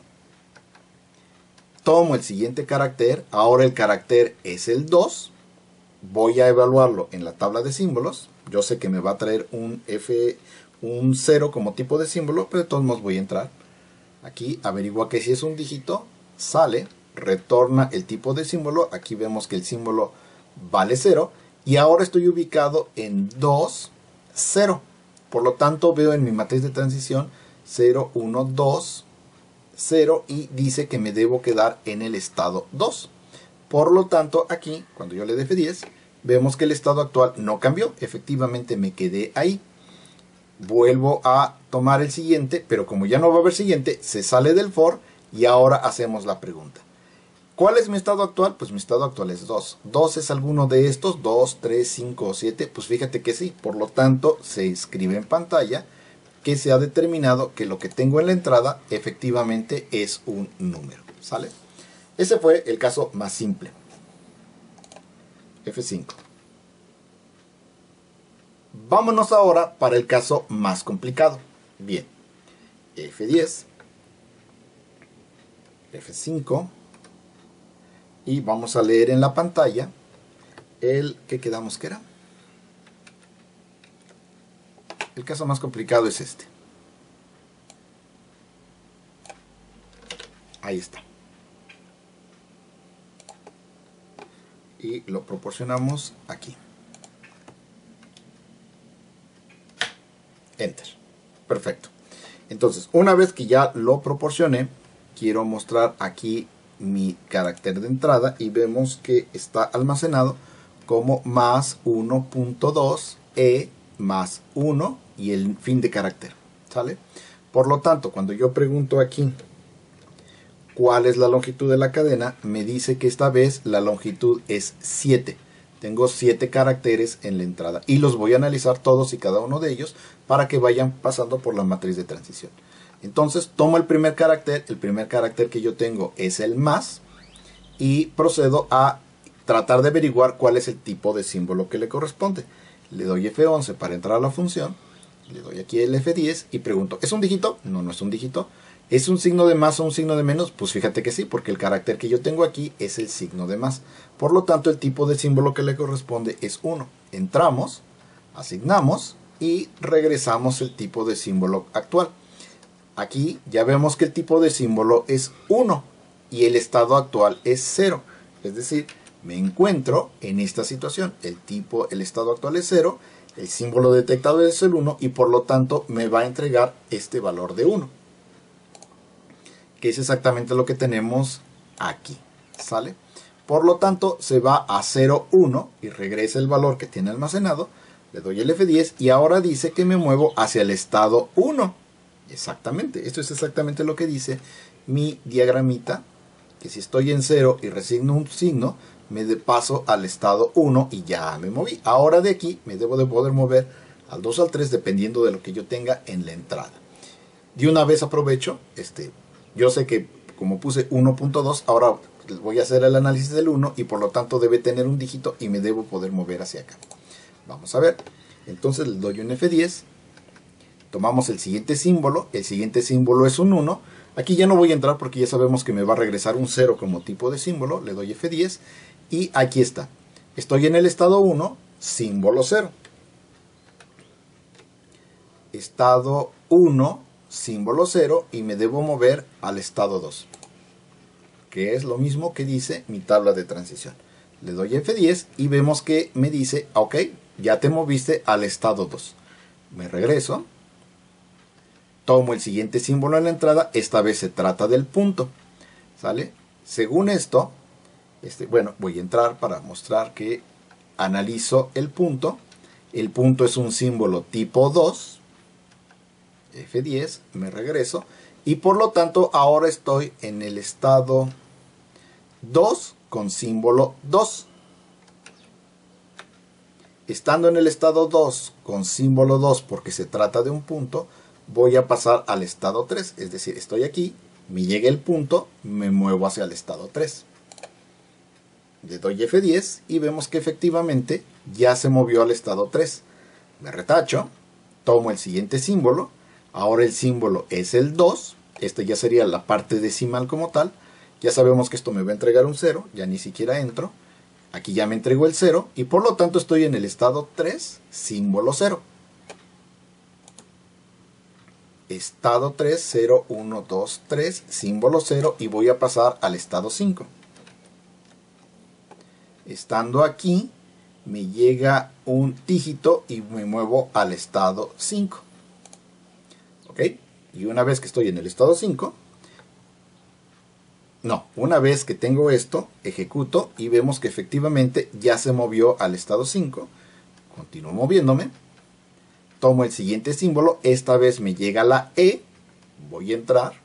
Tomo el siguiente carácter. Ahora el carácter es el 2. Voy a evaluarlo en la tabla de símbolos. Yo sé que me va a traer un 0 como tipo de símbolo, pero de todos modos voy a entrar. Aquí averigua que si es un dígito, sale, retorna el tipo de símbolo. Aquí vemos que el símbolo vale 0. Y ahora estoy ubicado en 2, 0. Por lo tanto veo en mi matriz de transición 0, 1, 2. 0 y dice que me debo quedar en el estado 2. Por lo tanto, aquí, cuando yo le dé F10, vemos que el estado actual no cambió. Efectivamente me quedé ahí. Vuelvo a tomar el siguiente, pero como ya no va a haber siguiente, se sale del for y ahora hacemos la pregunta. ¿Cuál es mi estado actual? Pues mi estado actual es 2. ¿2 es alguno de estos? 2, 3, 5 o 7. Pues fíjate que sí. Por lo tanto, se escribe en pantalla que se ha determinado que lo que tengo en la entrada efectivamente es un número. ¿Sale? Ese fue el caso más simple. F5. Vámonos ahora para el caso más complicado. Bien. F10. F5. Y vamos a leer en la pantalla el que quedamos que era. El caso más complicado es este. Ahí está. Y lo proporcionamos aquí. Enter. Perfecto. Entonces, una vez que ya lo proporcioné, quiero mostrar aquí mi carácter de entrada y vemos que está almacenado como más 1.2 e más 1 y el fin de carácter. ¿Sale? Por lo tanto, cuando yo pregunto aquí cuál es la longitud de la cadena, me dice que esta vez la longitud es 7. Tengo 7 caracteres en la entrada y los voy a analizar todos y cada uno de ellos para que vayan pasando por la matriz de transición. Entonces tomo el primer carácter que yo tengo es el más y procedo a tratar de averiguar cuál es el tipo de símbolo que le corresponde. Le doy F11 para entrar a la función, le doy aquí el F10 y pregunto, ¿es un dígito? No, no es un dígito. ¿Es un signo de más o un signo de menos? Pues fíjate que sí, porque el carácter que yo tengo aquí es el signo de más. Por lo tanto, el tipo de símbolo que le corresponde es 1. Entramos, asignamos y regresamos el tipo de símbolo actual. Aquí ya vemos que el tipo de símbolo es 1 y el estado actual es 0. Es decir, me encuentro en esta situación. El estado actual es 0, el símbolo detectado es el 1 y por lo tanto me va a entregar este valor de 1. Que es exactamente lo que tenemos aquí. ¿Sale? Por lo tanto, se va a 0, 1 y regresa el valor que tiene almacenado. Le doy el F10 y ahora dice que me muevo hacia el estado 1. Exactamente, esto es exactamente lo que dice mi diagramita, que si estoy en 0 y resigno un signo, me paso al estado 1 y ya me moví. Ahora de aquí me debo de poder mover al 2 o al 3 dependiendo de lo que yo tenga en la entrada. De una vez aprovecho, yo sé que como puse 1.2, ahora voy a hacer el análisis del 1 y por lo tanto debe tener un dígito y me debo poder mover hacia acá. Vamos a ver, entonces le doy un F10. Tomamos el siguiente símbolo es un 1. Aquí ya no voy a entrar porque ya sabemos que me va a regresar un 0 como tipo de símbolo. Le doy F10 y aquí está. Estoy en el estado 1, símbolo 0. Estado 1, símbolo 0 y me debo mover al estado 2. Que es lo mismo que dice mi tabla de transición. Le doy F10 y vemos que me dice, ok, ya te moviste al estado 2. Me regreso. Tomo el siguiente símbolo en la entrada, esta vez se trata del punto, ¿sale? Según esto, bueno, voy a entrar para mostrar que analizo el punto es un símbolo tipo 2, F10, me regreso, y por lo tanto ahora estoy en el estado 2 con símbolo 2. Estando en el estado 2 con símbolo 2 porque se trata de un punto, voy a pasar al estado 3, es decir, estoy aquí, me llega el punto, me muevo hacia el estado 3. Le doy F10 y vemos que efectivamente ya se movió al estado 3. Me retacho, tomo el siguiente símbolo, ahora el símbolo es el 2, esta ya sería la parte decimal como tal, ya sabemos que esto me va a entregar un 0, ya ni siquiera entro, aquí ya me entregó el 0 y por lo tanto estoy en el estado 3, símbolo 0. Estado 3, 0, 1, 2, 3, símbolo 0 y voy a pasar al estado 5. Estando aquí, me llega un dígito y me muevo al estado 5. ¿Ok? Y una vez que estoy en el estado 5, No, una vez que tengo esto, ejecuto y vemos que efectivamente ya se movió al estado 5. Continúo moviéndome. Tomo el siguiente símbolo. Esta vez me llega la E. Voy a entrar.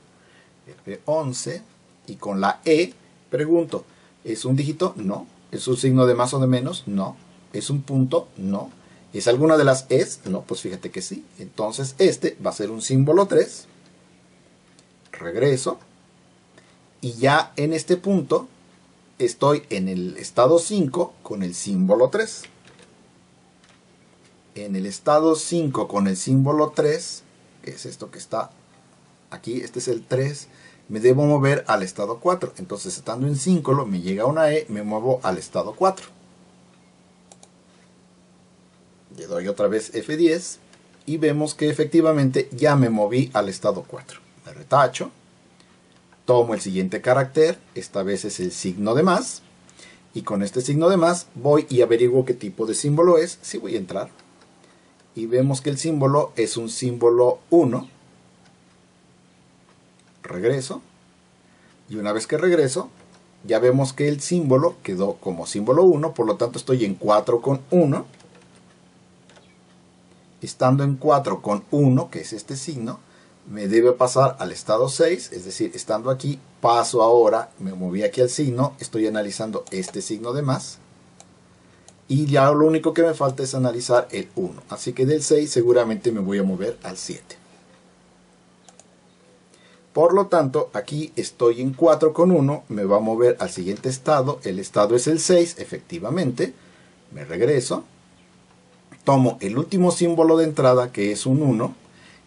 F11. Y con la E pregunto, ¿es un dígito? No. ¿Es un signo de más o de menos? No. ¿Es un punto? No. ¿Es alguna de las Es? No, pues fíjate que sí. Entonces este va a ser un símbolo 3. Regreso. Y ya en este punto estoy en el estado 5 con el símbolo 3. En el estado 5 con el símbolo 3, que es esto que está aquí, este es el 3, me debo mover al estado 4. Entonces, estando en 5, me llega una E, me muevo al estado 4. Le doy otra vez F10 y vemos que efectivamente ya me moví al estado 4. Me retacho. Tomo el siguiente carácter, esta vez es el signo de más, y con este signo de más voy y averiguo qué tipo de símbolo es. Si voy a entrar, y vemos que el símbolo es un símbolo 1. Regreso, y una vez que regreso, ya vemos que el símbolo quedó como símbolo 1, por lo tanto estoy en 4 con 1. Estando en 4 con 1, que es este signo, me debe pasar al estado 6, es decir, estando aquí, paso ahora, me moví aquí al signo, estoy analizando este signo de más, y ya lo único que me falta es analizar el 1, así que del 6 seguramente me voy a mover al 7. Por lo tanto, aquí estoy en 4 con 1, me va a mover al siguiente estado, el estado es el 6, efectivamente, me regreso, tomo el último símbolo de entrada, que es un 1,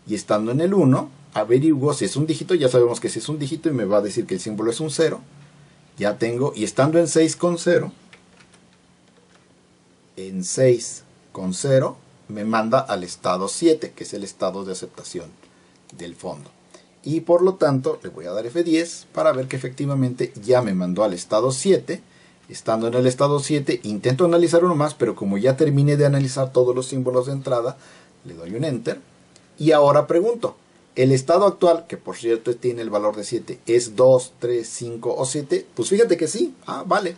y estando en el 1, averiguo si es un dígito. Ya sabemos que si es un dígito y me va a decir que el símbolo es un 0. Ya tengo, y estando en 6 con 0, en 6 con 0, me manda al estado 7, que es el estado de aceptación del fondo. Y por lo tanto, le voy a dar F10 para ver que efectivamente ya me mandó al estado 7. Estando en el estado 7, intento analizar uno más, pero como ya terminé de analizar todos los símbolos de entrada, le doy un Enter. Y ahora pregunto, ¿el estado actual, que por cierto tiene el valor de 7, es 2, 3, 5 o 7? Pues fíjate que sí. Ah, vale.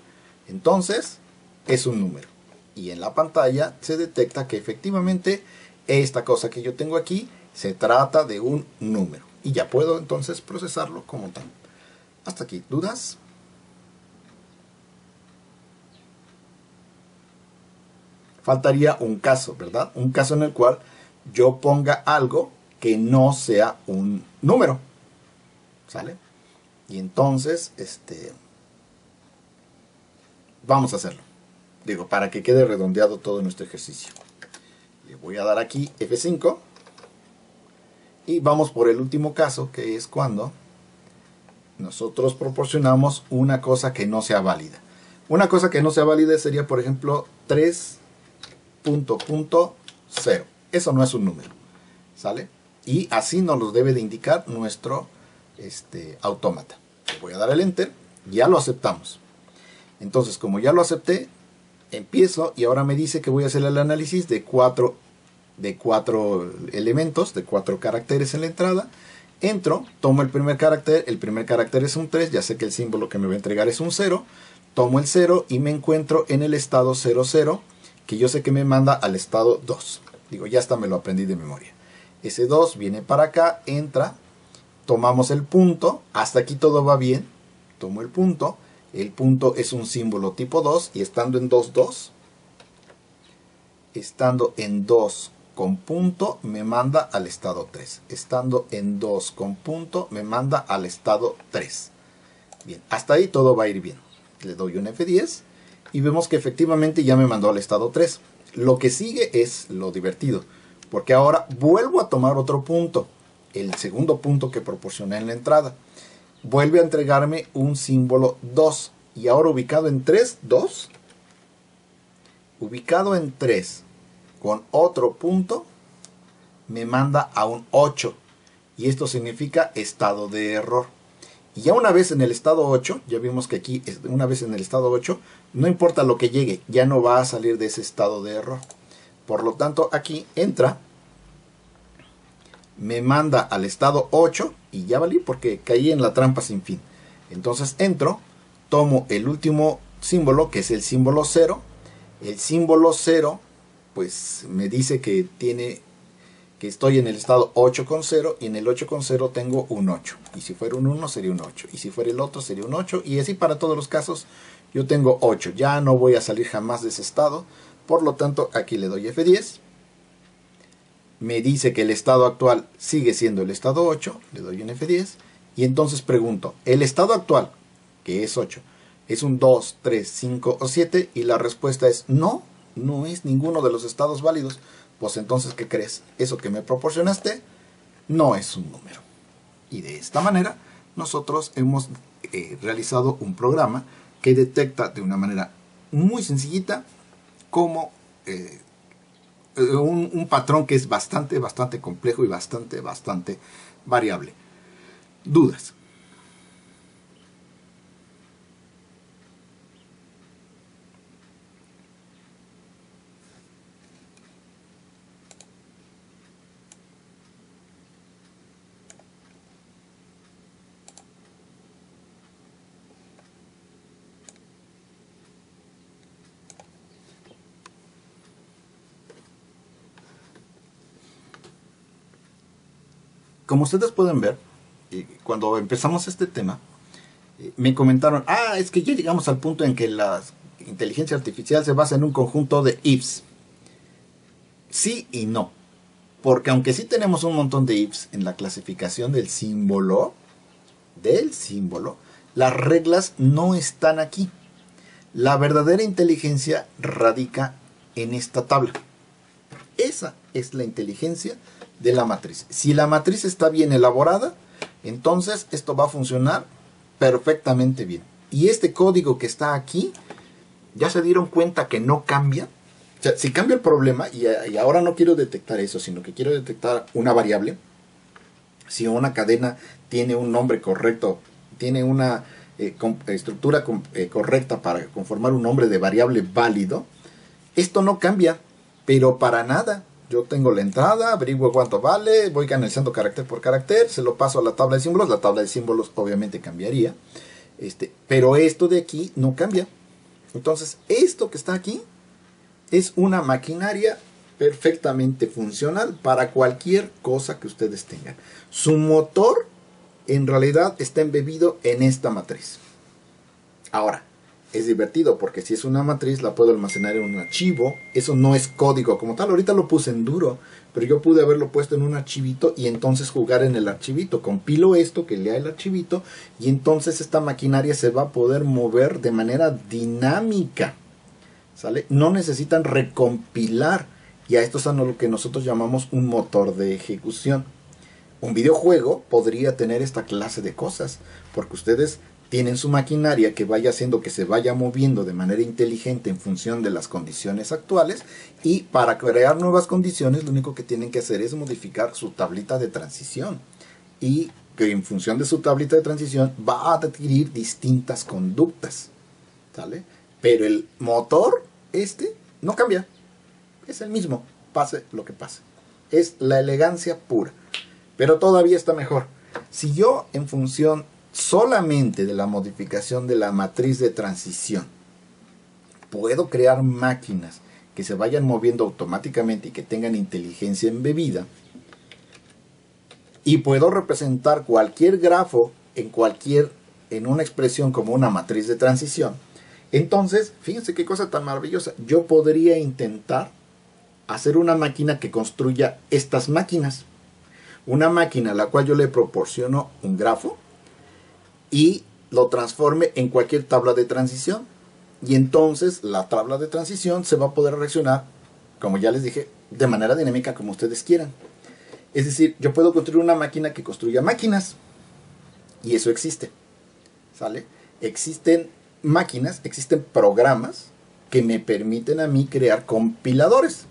Entonces, es un número. Y en la pantalla se detecta que efectivamente esta cosa que yo tengo aquí se trata de un número. Y ya puedo entonces procesarlo como tal. Hasta aquí. ¿Dudas? Faltaría un caso, ¿verdad? Un caso en el cual yo ponga algo que no sea un número. ¿Sale? Y entonces, vamos a hacerlo. Digo, para que quede redondeado todo nuestro ejercicio. Le voy a dar aquí F5. Y vamos por el último caso, que es cuando nosotros proporcionamos una cosa que no sea válida. Una cosa que no sea válida sería, por ejemplo, 3.0. Eso no es un número. ¿Sale? Y así nos lo debe de indicar nuestro autómata. Le voy a dar el Enter. Ya lo aceptamos. Entonces, como ya lo acepté, empiezo y ahora me dice que voy a hacer el análisis de cuatro elementos, de 4 caracteres en la entrada. Entro, tomo el primer carácter es un 3, ya sé que el símbolo que me va a entregar es un 0. Tomo el 0 y me encuentro en el estado 00, que yo sé que me manda al estado 2. Digo, ya hasta me lo aprendí de memoria. Ese 2 viene para acá, entra, tomamos el punto, hasta aquí todo va bien, tomo el punto es un símbolo tipo 2 y estando en 2, 2, estando en 2 con punto me manda al estado 3, estando en 2 con punto me manda al estado 3. Bien, hasta ahí todo va a ir bien. Le doy un F10 y vemos que efectivamente ya me mandó al estado 3. Lo que sigue es lo divertido, porque ahora vuelvo a tomar otro punto, el segundo punto que proporcioné en la entrada. Vuelve a entregarme un símbolo 2 y ahora ubicado en 3, 2. Ubicado en 3 con otro punto me manda a un 8 y esto significa estado de error. Y ya una vez en el estado 8, ya vimos que aquí una vez en el estado 8, no importa lo que llegue, ya no va a salir de ese estado de error. Por lo tanto aquí entra, me manda al estado 8 y ya valí porque caí en la trampa sin fin. Entonces entro, tomo el último símbolo, que es el símbolo 0. El símbolo 0, pues me dice que estoy en el estado 8,0, y en el 8,0 tengo un 8. Y si fuera un 1 sería un 8. Y si fuera el otro sería un 8. Y así para todos los casos yo tengo 8. Ya no voy a salir jamás de ese estado. Por lo tanto, aquí le doy F10. Me dice que el estado actual sigue siendo el estado 8. Le doy un F10. Y entonces pregunto, ¿el estado actual, que es 8, es un 2, 3, 5 o 7? Y la respuesta es no, no es ninguno de los estados válidos. Pues entonces, ¿qué crees? Eso que me proporcionaste no es un número. Y de esta manera nosotros hemos realizado un programa que detecta de una manera muy sencillita como un patrón que es bastante complejo y bastante variable. ¿Dudas? Como ustedes pueden ver, cuando empezamos este tema, me comentaron, es que ya llegamos al punto en que la inteligencia artificial se basa en un conjunto de ifs. Sí y no, porque aunque sí tenemos un montón de ifs en la clasificación del símbolo, las reglas no están aquí. La verdadera inteligencia radica en esta tabla. Esa es la inteligencia de la matriz. Si la matriz está bien elaborada, entonces esto va a funcionar perfectamente bien. Y este código que está aquí, ¿ya se dieron cuenta que no cambia? O sea, si cambia el problema, y ahora no quiero detectar eso, sino que quiero detectar una variable, si una cadena tiene un nombre correcto, tiene una estructura correcta para conformar un nombre de variable válido, esto no cambia, pero para nada. Yo tengo la entrada, averiguo cuánto vale, voy analizando carácter por carácter, se lo paso a la tabla de símbolos. La tabla de símbolos obviamente cambiaría, pero esto de aquí no cambia. Entonces, esto que está aquí es una maquinaria perfectamente funcional para cualquier cosa que ustedes tengan. Su motor en realidad está embebido en esta matriz. Ahora, es divertido porque si es una matriz la puedo almacenar en un archivo. Eso no es código como tal. Ahorita lo puse en duro, pero yo pude haberlo puesto en un archivito y entonces jugar en el archivito. Compilo esto, que lea el archivito, y entonces esta maquinaria se va a poder mover de manera dinámica. ¿Sale? No necesitan recompilar. Y a esto es a lo que nosotros llamamos un motor de ejecución. Un videojuego podría tener esta clase de cosas, porque ustedes tienen su maquinaria que vaya haciendo que se vaya moviendo de manera inteligente en función de las condiciones actuales, y para crear nuevas condiciones lo único que tienen que hacer es modificar su tablita de transición, y que en función de su tablita de transición va a adquirir distintas conductas, ¿sale? Pero el motor no cambia, es el mismo, pase lo que pase. Es la elegancia pura, pero todavía está mejor. Si yo, en función solamente de la modificación de la matriz de transición, puedo crear máquinas que se vayan moviendo automáticamente y que tengan inteligencia embebida, y puedo representar cualquier grafo en una expresión como una matriz de transición, entonces, fíjense qué cosa tan maravillosa. Yo podría intentar hacer una máquina que construya estas máquinas. Una máquina a la cual yo le proporciono un grafo y lo transforme en cualquier tabla de transición. Y entonces la tabla de transición se va a poder reaccionar, como ya les dije, de manera dinámica como ustedes quieran. Es decir, yo puedo construir una máquina que construya máquinas. Y eso existe. ¿Sale? Existen máquinas, existen programas que me permiten a mí crear compiladores.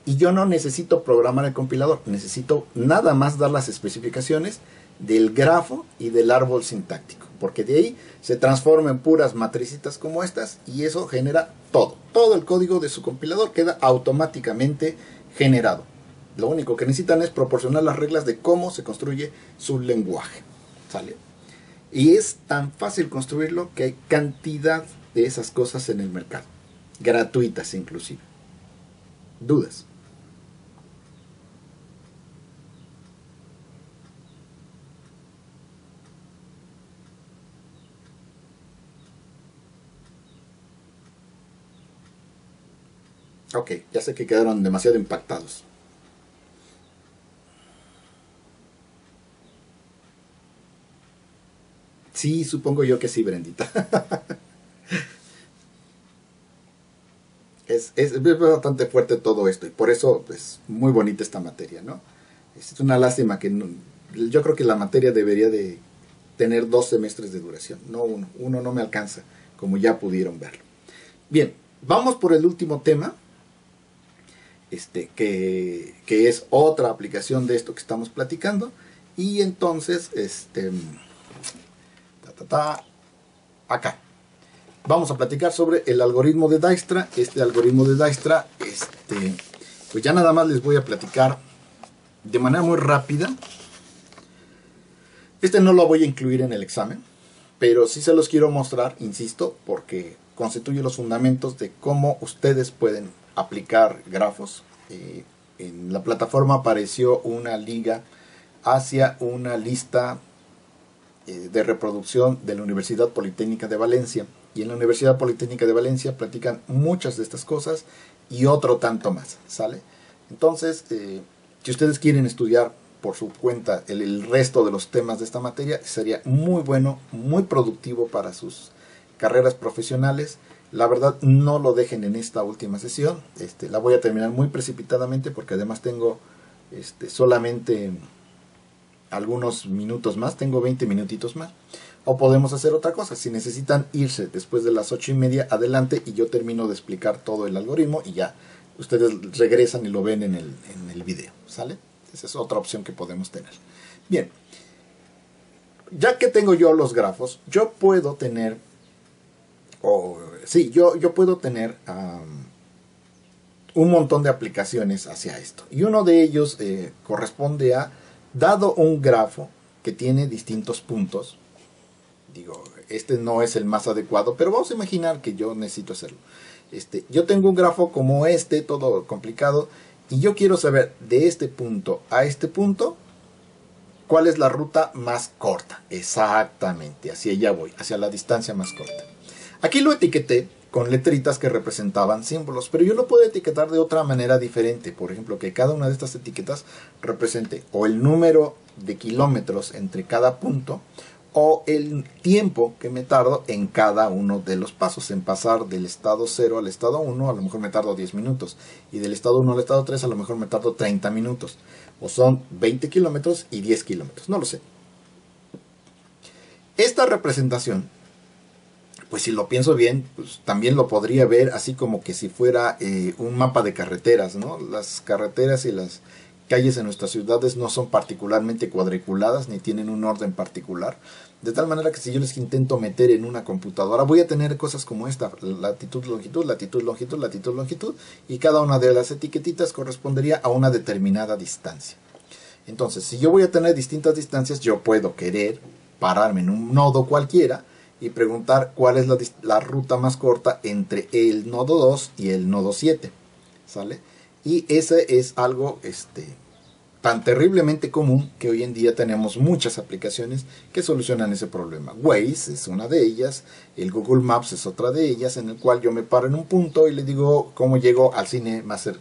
Y yo no necesito programar el compilador, necesito nada más dar las especificaciones del grafo y del árbol sintáctico, porque de ahí se transforma en puras matricitas como estas, y eso genera todo el código de su compilador queda automáticamente generado. Lo único que necesitan es proporcionar las reglas de cómo se construye su lenguaje, ¿sale? Y es tan fácil construirlo que hay cantidad de esas cosas en el mercado, gratuitas inclusive. ¿Dudas? Ok, ya sé que quedaron demasiado impactados. Sí, supongo yo que sí, Brendita. Es bastante fuerte todo esto y por eso es muy bonita esta materia, ¿no? Es una lástima que yo creo que la materia debería de tener 2 semestres de duración, no uno. Uno no me alcanza, como ya pudieron verlo. Bien, vamos por el último tema, que es otra aplicación de esto que estamos platicando. Y entonces, acá. Vamos a platicar sobre el algoritmo de Dijkstra. Este algoritmo de Dijkstra, pues ya nada más les voy a platicar de manera muy rápida. No lo voy a incluir en el examen, pero sí se los quiero mostrar, insisto, porque constituye los fundamentos de cómo ustedes pueden aplicar grafos. En la plataforma apareció una liga hacia una lista de reproducción de la Universidad Politécnica de Valencia. Y en la Universidad Politécnica de Valencia platican muchas de estas cosas y otro tanto más, ¿sale? Entonces, si ustedes quieren estudiar por su cuenta el resto de los temas de esta materia, sería muy bueno, muy productivo para sus carreras profesionales. La verdad, no lo dejen en esta última sesión. La voy a terminar muy precipitadamente porque además tengo solamente algunos minutos más, tengo 20 minutitos más. O podemos hacer otra cosa, si necesitan irse después de las 8:30 adelante y yo termino de explicar todo el algoritmo y ya ustedes regresan y lo ven en el video, ¿sale? Esa es otra opción que podemos tener. Bien, ya que tengo yo los grafos, yo puedo tener, yo puedo tener un montón de aplicaciones hacia esto. Y uno de ellos corresponde a, dado un grafo que tiene distintos puntos, digo, este no es el más adecuado, pero vamos a imaginar que yo necesito hacerlo. Yo tengo un grafo como todo complicado, y yo quiero saber de este punto a este punto, ¿cuál es la ruta más corta? Exactamente, hacia allá voy, hacia la distancia más corta. Aquí lo etiqueté con letritas que representaban símbolos, pero yo lo puedo etiquetar de otra manera diferente. Por ejemplo, que cada una de estas etiquetas represente o el número de kilómetros entre cada punto, o el tiempo que me tardo en cada uno de los pasos. En pasar del estado 0 al estado 1, a lo mejor me tardo 10 minutos. Y del estado 1 al estado 3, a lo mejor me tardo 30 minutos. O son 20 kilómetros y 10 kilómetros. No lo sé. Esta representación, pues si lo pienso bien, pues también lo podría ver así como que si fuera un mapa de carreteras, ¿no? Las carreteras y las calles en nuestras ciudades no son particularmente cuadriculadas ni tienen un orden particular. De tal manera que si yo les intento meter en una computadora, voy a tener cosas como esta: latitud, longitud, latitud, longitud, latitud, longitud, y cada una de las etiquetitas correspondería a una determinada distancia. Entonces, si yo voy a tener distintas distancias, yo puedo querer pararme en un nodo cualquiera y preguntar cuál es la ruta más corta entre el nodo 2 y el nodo 7, ¿sale? Y ese es algo tan terriblemente común que hoy en día tenemos muchas aplicaciones que solucionan ese problema. Waze es una de ellas, el Google Maps es otra de ellas, en el cual yo me paro en un punto y le digo cómo llego al cine más cerca,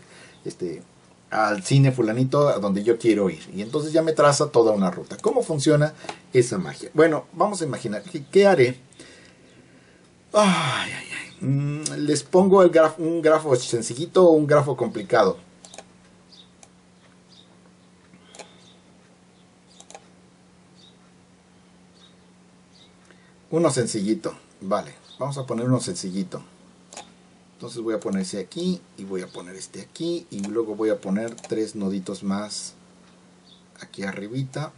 al cine fulanito a donde yo quiero ir. Y entonces ya me traza toda una ruta. ¿Cómo funciona esa magia? Bueno, vamos a imaginar, ¿qué haré? Ay, ay, ay. Les pongo un grafo sencillito o un grafo complicado. Uno sencillito, vale. Vamos a poner uno sencillito. Entonces voy a poner ese aquí y voy a poner este aquí y luego voy a poner 3 noditos más aquí arribita.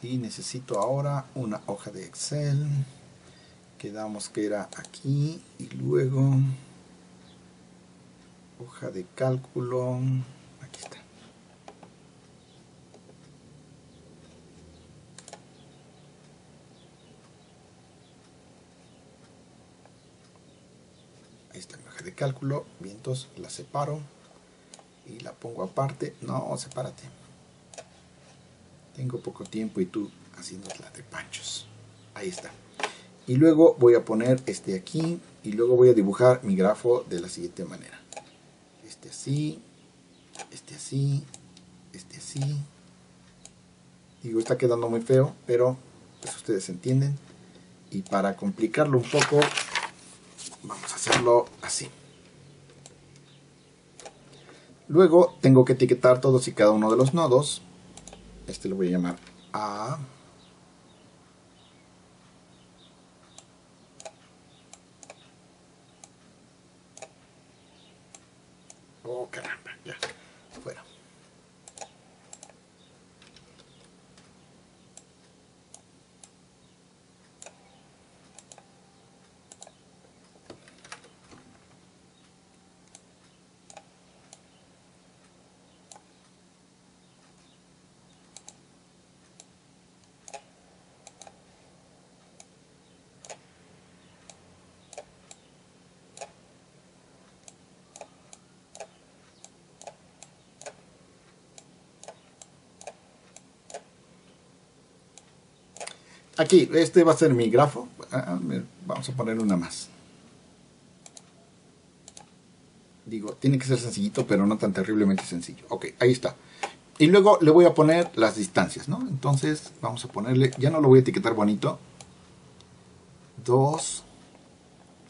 Y necesito ahora una hoja de Excel. Quedamos que era aquí y luego hoja de cálculo. Aquí está. Ahí está mi hoja de cálculo. Bien, entonces la separo y la pongo aparte. No, sepárate. Tengo poco tiempo y tú haciéndola de panchos. Ahí está. Y luego voy a poner este aquí y luego voy a dibujar mi grafo de la siguiente manera. Este así, este así, este así. Digo, está quedando muy feo, pero pues ustedes entienden. Y para complicarlo un poco, vamos a hacerlo así. Luego tengo que etiquetar todos y cada uno de los nodos. Este lo voy a llamar A. Oh, caramba, ya, fuera. Aquí, este va a ser mi grafo. Vamos a poner una más. Digo, tiene que ser sencillito, pero no tan terriblemente sencillo. Ok, ahí está. Y luego le voy a poner las distancias, ¿no? Entonces, vamos a ponerle, ya no lo voy a etiquetar bonito. 2.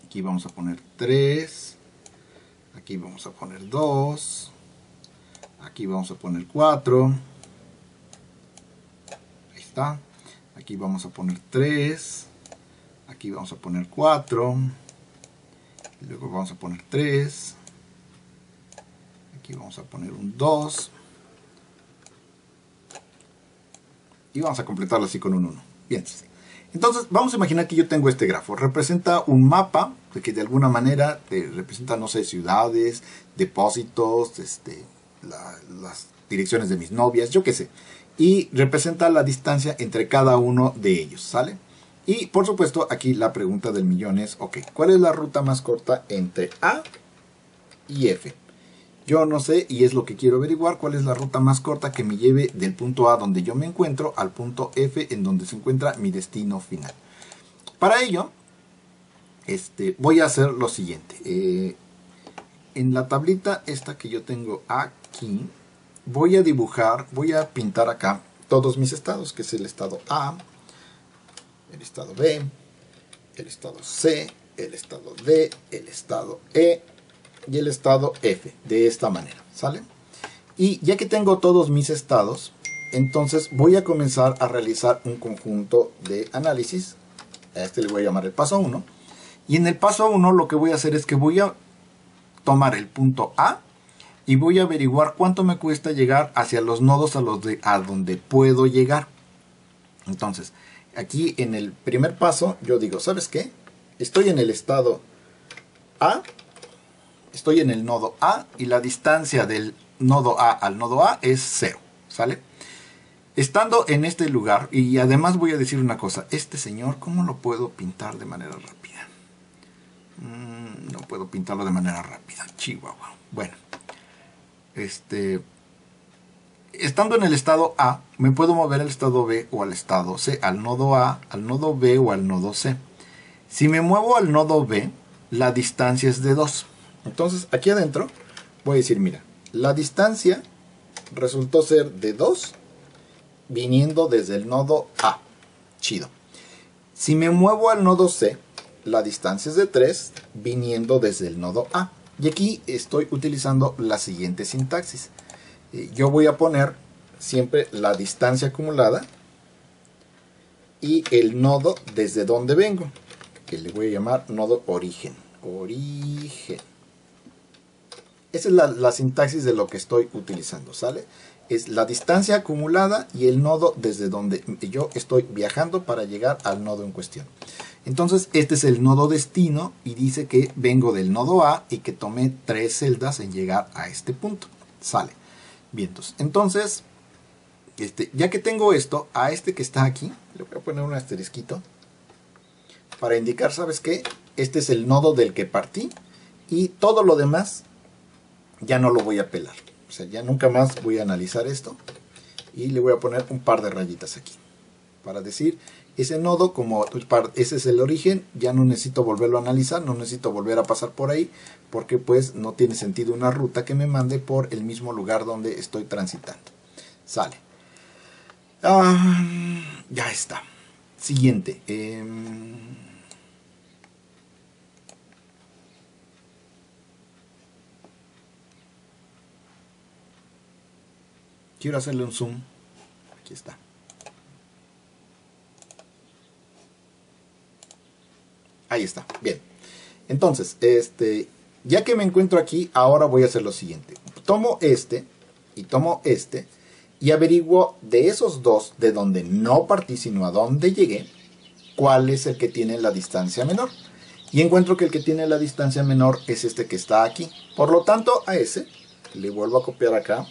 Aquí vamos a poner 3. Aquí vamos a poner 2. Aquí vamos a poner 4. Ahí está. Aquí vamos a poner 3. Aquí vamos a poner 4. Luego vamos a poner 3. Aquí vamos a poner un 2. Y vamos a completarlo así con un 1. Bien. Entonces vamos a imaginar que yo tengo este grafo. Representa un mapa que de alguna manera representa, no sé, ciudades, depósitos, las direcciones de mis novias, yo qué sé. Y representa la distancia entre cada uno de ellos, ¿sale? Y por supuesto aquí la pregunta del millón es, ok, ¿cuál es la ruta más corta entre A y F? Yo no sé y es lo que quiero averiguar, cuál es la ruta más corta que me lleve del punto A donde yo me encuentro al punto F en donde se encuentra mi destino final. Para ello, voy a hacer lo siguiente. En la tablita esta que yo tengo aquí, voy a dibujar, voy a pintar acá todos mis estados, que es el estado A, el estado B, el estado C, el estado D, el estado E y el estado F, de esta manera, ¿sale? Y ya que tengo todos mis estados, entonces voy a comenzar a realizar un conjunto de análisis. A este le voy a llamar el paso 1. Y en el paso 1 lo que voy a hacer es que voy a tomar el punto A y voy a averiguar cuánto me cuesta llegar hacia los nodos a donde puedo llegar. Entonces, aquí en el primer paso yo digo, ¿sabes qué? Estoy en el estado A. Estoy en el nodo A y la distancia del nodo A al nodo A es 0, ¿sale? Estando en este lugar, y además voy a decir una cosa, este señor, ¿cómo lo puedo pintar de manera rápida? No puedo pintarlo de manera rápida, chihuahua. Bueno, estando en el estado A, me puedo mover al estado B o al estado C, al nodo A, al nodo B o al nodo C. Si me muevo al nodo B, la distancia es de 2. Entonces, aquí adentro voy a decir, mira, la distancia resultó ser de 2 viniendo desde el nodo A. Chido. Si me muevo al nodo C, la distancia es de 3 viniendo desde el nodo A. Y aquí estoy utilizando la siguiente sintaxis. Yo voy a poner siempre la distancia acumulada y el nodo desde donde vengo, que le voy a llamar nodo origen. Origen. Esa es la sintaxis de lo que estoy utilizando, ¿sale? Es la distancia acumulada y el nodo desde donde yo estoy viajando para llegar al nodo en cuestión. Entonces este es el nodo destino y dice que vengo del nodo A y que tomé 3 celdas en llegar a este punto. Sale. Bien, entonces ya que tengo esto, a este que está aquí, le voy a poner un asterisquito para indicar, ¿sabes qué? Este es el nodo del que partí y todo lo demás ya no lo voy a pelar. O sea, ya nunca más voy a analizar esto y le voy a poner un par de rayitas aquí para decir, ese nodo, como ese es el origen, ya no necesito volverlo a analizar, no necesito volver a pasar por ahí, porque pues no tiene sentido una ruta que me mande por el mismo lugar donde estoy transitando. Sale. Ya está. Siguiente. Quiero hacerle un zoom. Aquí está. Ahí está. Bien. Entonces, ya que me encuentro aquí, ahora voy a hacer lo siguiente. Tomo y tomo y averiguo de esos dos, de donde no partí, sino a dónde llegué, cuál es el que tiene la distancia menor. Y encuentro que el que tiene la distancia menor es este que está aquí. Por lo tanto, a ese le vuelvo a copiar acá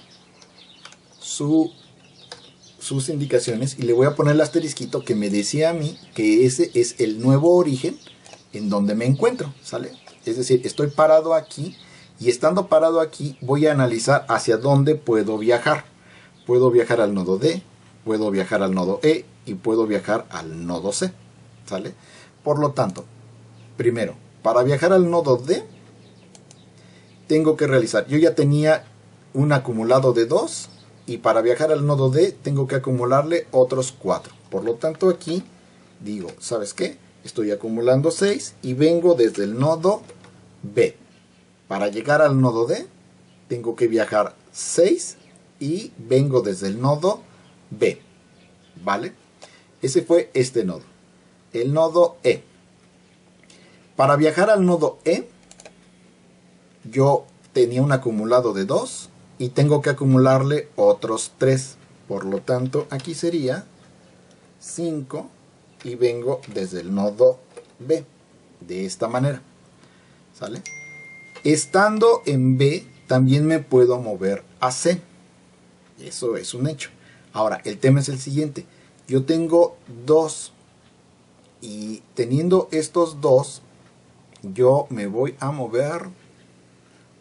sus indicaciones y le voy a poner el asterisquito que me decía a mí que ese es el nuevo origen en donde me encuentro, ¿sale? Es decir, estoy parado aquí y estando parado aquí voy a analizar hacia dónde puedo viajar. Puedo viajar al nodo D, puedo viajar al nodo E y puedo viajar al nodo C, ¿sale? Por lo tanto, primero, para viajar al nodo D, tengo que realizar, yo ya tenía un acumulado de 2 y para viajar al nodo D tengo que acumularle otros 4. Por lo tanto aquí digo, ¿sabes qué? Estoy acumulando 6 y vengo desde el nodo B. Para llegar al nodo D tengo que viajar 6 y vengo desde el nodo B. ¿Vale? Ese fue este nodo. El nodo E. Para viajar al nodo E, yo tenía un acumulado de 2 y tengo que acumularle otros 3. Por lo tanto, aquí sería 5 y vengo desde el nodo B. De esta manera. ¿Sale? Estando en B, también me puedo mover a C. Eso es un hecho. Ahora, el tema es el siguiente. Yo tengo 2 y teniendo estos 2, yo me voy a mover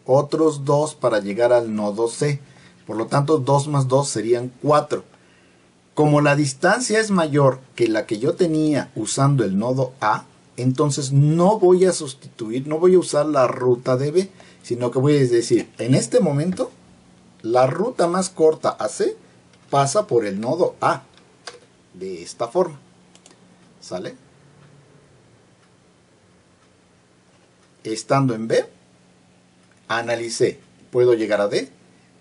otros 2 para llegar al nodo C. Por lo tanto, 2 más 2 serían 4. Como la distancia es mayor que la que yo tenía usando el nodo A, entonces no voy a sustituir, no voy a usar la ruta de B, sino que voy a decir, en este momento, la ruta más corta a C pasa por el nodo A. De esta forma. ¿Sale? Estando en B, analicé. Puedo llegar a D,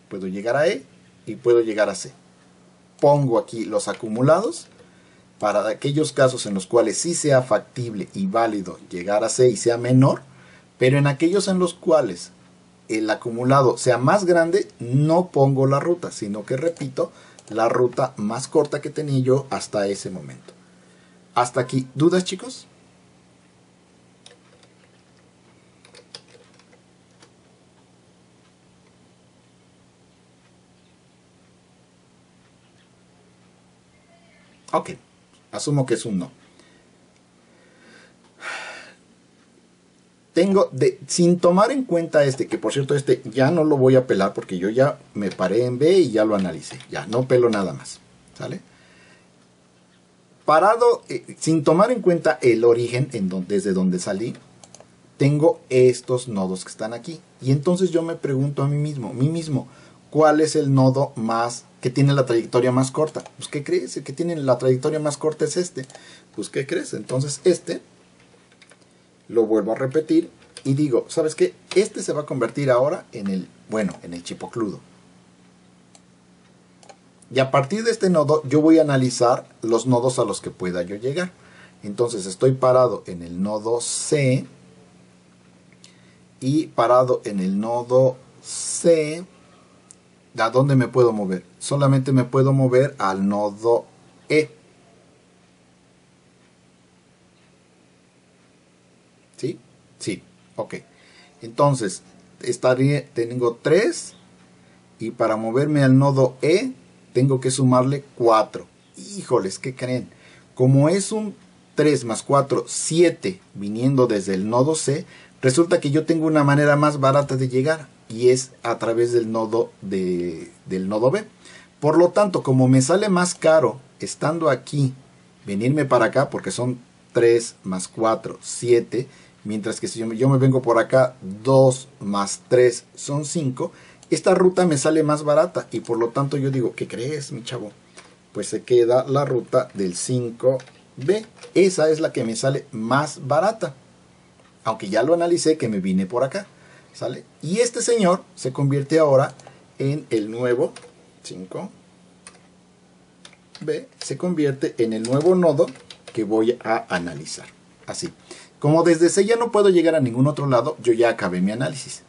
puedo llegar a E y puedo llegar a C. Pongo aquí los acumulados para aquellos casos en los cuales sí sea factible y válido llegar a C y sea menor, pero en aquellos en los cuales el acumulado sea más grande, no pongo la ruta, sino que repito la ruta más corta que tenía yo hasta ese momento. Hasta aquí, ¿dudas, chicos? Ok, asumo que es un no. Sin tomar en cuenta que por cierto ya no lo voy a pelar porque yo ya me paré en B y ya lo analicé. Ya, no pelo nada más. ¿Sale? Parado, sin tomar en cuenta el origen desde donde salí, tengo estos nodos que están aquí. Y entonces yo me pregunto a mí mismo, ¿cuál es el nodo que tiene la trayectoria más corta? Pues ¿qué crees? El que tiene la trayectoria más corta es este. Pues ¿qué crees? Entonces lo vuelvo a repetir y digo, ¿sabes qué? Este se va a convertir ahora en el chipocludo. Y a partir de este nodo yo voy a analizar los nodos a los que pueda yo llegar. Entonces estoy parado en el nodo C y parado en el nodo C. ¿A dónde me puedo mover? Solamente me puedo mover al nodo E. Ok, entonces tengo 3 y para moverme al nodo E tengo que sumarle 4. Híjoles, ¿qué creen? Como es un 3 más 4, 7 viniendo desde el nodo C, resulta que yo tengo una manera más barata de llegar y es a través del nodo B. Por lo tanto, como me sale más caro estando aquí, venirme para acá, porque son 3 más 4, 7, mientras que si yo me vengo por acá, 2 más 3 son 5, esta ruta me sale más barata y por lo tanto yo digo, ¿qué crees, mi chavo? Pues se queda la ruta del 5B. Esa es la que me sale más barata. Aunque ya lo analicé que me vine por acá. ¿Sale? Y este señor se convierte ahora en el nuevo 5B. Se convierte en el nuevo nodo que voy a analizar. Así. Como desde C ya no puedo llegar a ningún otro lado, yo ya acabé mi análisis.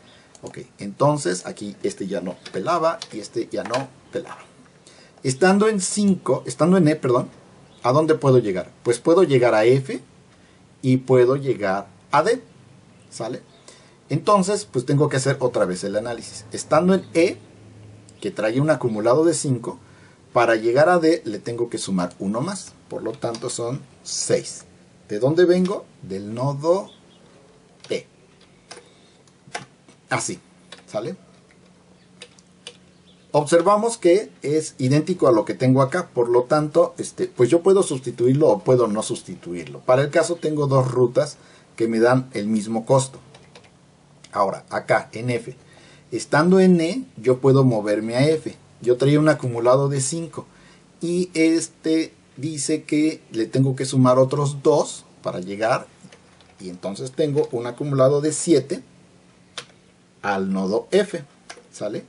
Ok, entonces aquí este ya no pelaba y este ya no pelaba. Estando en E, perdón, ¿a dónde puedo llegar? Pues puedo llegar a F y puedo llegar a D, ¿sale? Entonces, pues tengo que hacer otra vez el análisis. Estando en E, que trae un acumulado de 5, para llegar a D le tengo que sumar uno más. Por lo tanto son 6. ¿De dónde vengo? Del nodo E. Así, ¿sale? Observamos que es idéntico a lo que tengo acá, por lo tanto, pues yo puedo sustituirlo o puedo no sustituirlo. Para el caso tengo dos rutas que me dan el mismo costo. Ahora, acá en F, estando en E, yo puedo moverme a F. Yo traía un acumulado de 5 y dice que le tengo que sumar otros 2 para llegar y entonces tengo un acumulado de 7 al nodo F, ¿sale?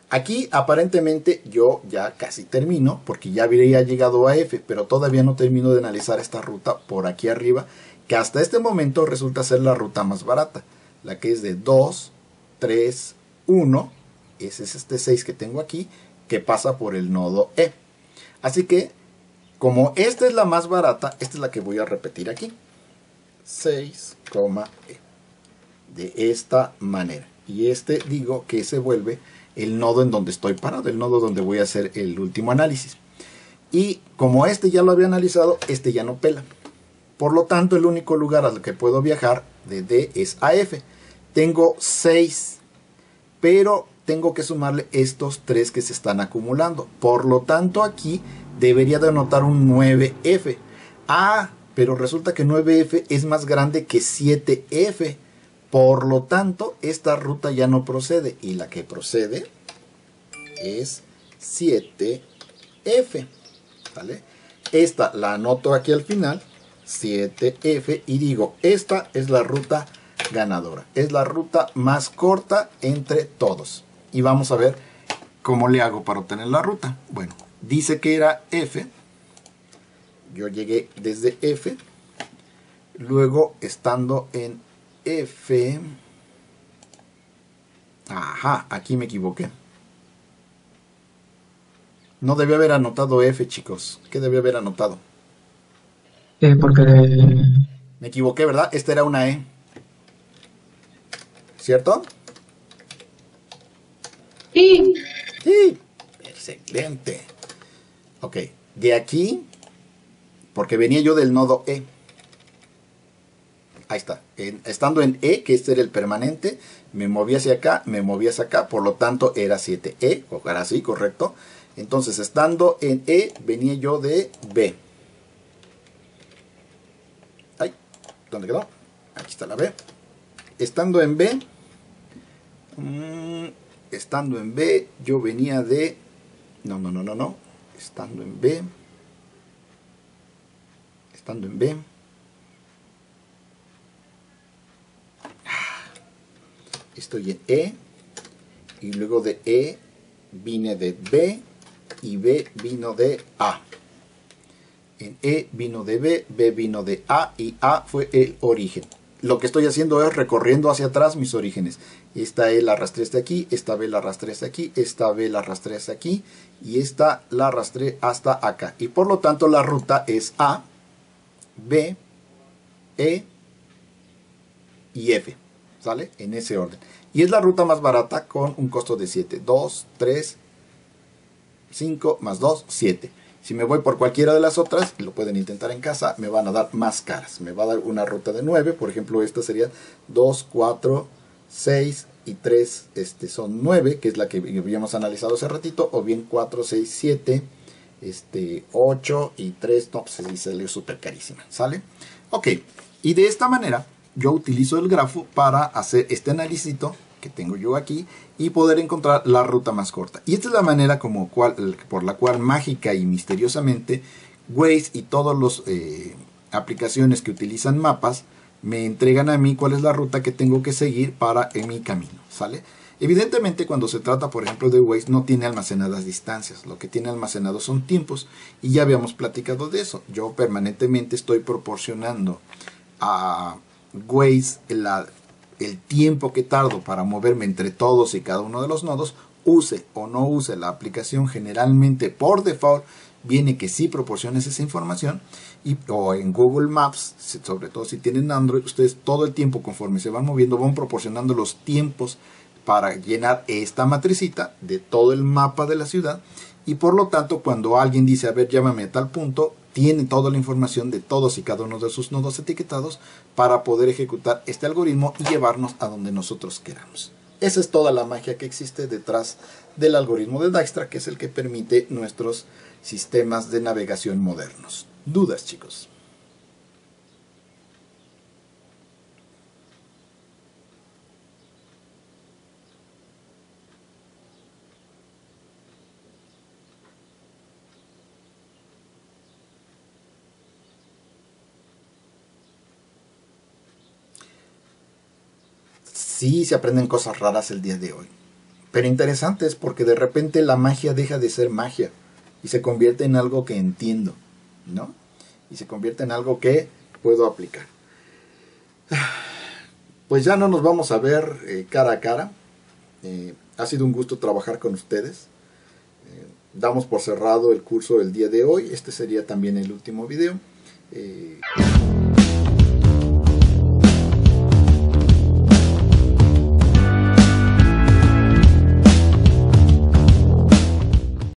Aquí aparentemente yo ya casi termino porque ya habría llegado a F, pero todavía no termino de analizar esta ruta por aquí arriba, que hasta este momento resulta ser la ruta más barata, la que es de 2, 3, 1, ese es este 6 que tengo aquí, que pasa por el nodo E. Así que, como esta es la más barata, esta es la que voy a repetir aquí, 6, E, de esta manera. Y digo que se vuelve el nodo en donde estoy parado, el nodo donde voy a hacer el último análisis. Y como ya lo había analizado, ya no pela. Por lo tanto, el único lugar al que puedo viajar de D es a F. Tengo 6, pero tengo que sumarle estos 3 que se están acumulando. Por lo tanto, aquí debería de anotar un 9F. Ah, pero resulta que 9F es más grande que 7F. Por lo tanto, esta ruta ya no procede. Y la que procede es 7F. ¿Vale? Esta la anoto aquí al final, 7F, y digo, esta es la ruta ganadora. Es la ruta más corta entre todos. Y vamos a ver cómo le hago para obtener la ruta. Bueno, dice que era F. Yo llegué desde F. Luego, estando en F. Ajá, aquí me equivoqué. No debí haber anotado F, chicos. ¿Qué debí haber anotado? Porque Me equivoqué, ¿verdad? Esta era una E. ¿Cierto? sí, Sí. Excelente. Ok. De aquí, porque venía yo del nodo E. Ahí está. Estando en E, que este era el permanente, me moví hacia acá, me moví hacia acá, por lo tanto era 7E, ahora sí, correcto. Entonces, estando en E, venía yo de B. Ay, ¿dónde quedó? Aquí está la B. Estando en B, estando en B, yo venía de... No. Estando en B. Estando en B. Estoy en E. Y luego de E vine de B. Y B vino de A. En E vino de B, B vino de A y A fue el origen. Lo que estoy haciendo es recorriendo hacia atrás mis orígenes. Esta E la arrastré hasta aquí, esta B la arrastré hasta aquí, esta B la arrastré hasta aquí y esta la arrastré hasta acá. Y por lo tanto la ruta es A, B, E y F. ¿sale? En ese orden. Y es la ruta más barata con un costo de 7. 2, 3, 5 más 2, 7. Si me voy por cualquiera de las otras, lo pueden intentar en casa, me van a dar más caras. Me va a dar una ruta de 9, por ejemplo, esta sería 2, 4, 6 y 3, son 9, que es la que habíamos analizado hace ratito, o bien 4, 6, 7, 8 y 3, no, pues sí salió súper carísima, ¿sale? Ok, y de esta manera yo utilizo el grafo para hacer este análisis que tengo yo aquí y poder encontrar la ruta más corta. Y esta es la manera por la cual mágica y misteriosamente Waze y todas las aplicaciones que utilizan mapas me entregan a mí cuál es la ruta que tengo que seguir para mi camino, ¿sale? Evidentemente cuando se trata por ejemplo de Waze no tiene almacenadas distancias, lo que tiene almacenados son tiempos y ya habíamos platicado de eso. Yo permanentemente estoy proporcionando a Waze el tiempo que tardo para moverme entre todos y cada uno de los nodos, use o no use la aplicación, generalmente por default viene que sí proporciones esa información, o en Google Maps, sobre todo si tienen Android, ustedes todo el tiempo conforme se van moviendo van proporcionando los tiempos para llenar esta matricita de todo el mapa de la ciudad, y por lo tanto cuando alguien dice a ver llámame a tal punto, tiene toda la información de todos y cada uno de sus nodos etiquetados para poder ejecutar este algoritmo y llevarnos a donde nosotros queramos. Esa es toda la magia que existe detrás del algoritmo de Dijkstra, que es el que permite nuestros sistemas de navegación modernos. ¿Dudas, chicos? Sí, se aprenden cosas raras el día de hoy. Pero interesantes porque de repente la magia deja de ser magia y se convierte en algo que entiendo, ¿no? Y se convierte en algo que puedo aplicar. Pues ya no nos vamos a ver cara a cara. Ha sido un gusto trabajar con ustedes. Damos por cerrado el curso del día de hoy. Este sería también el último video.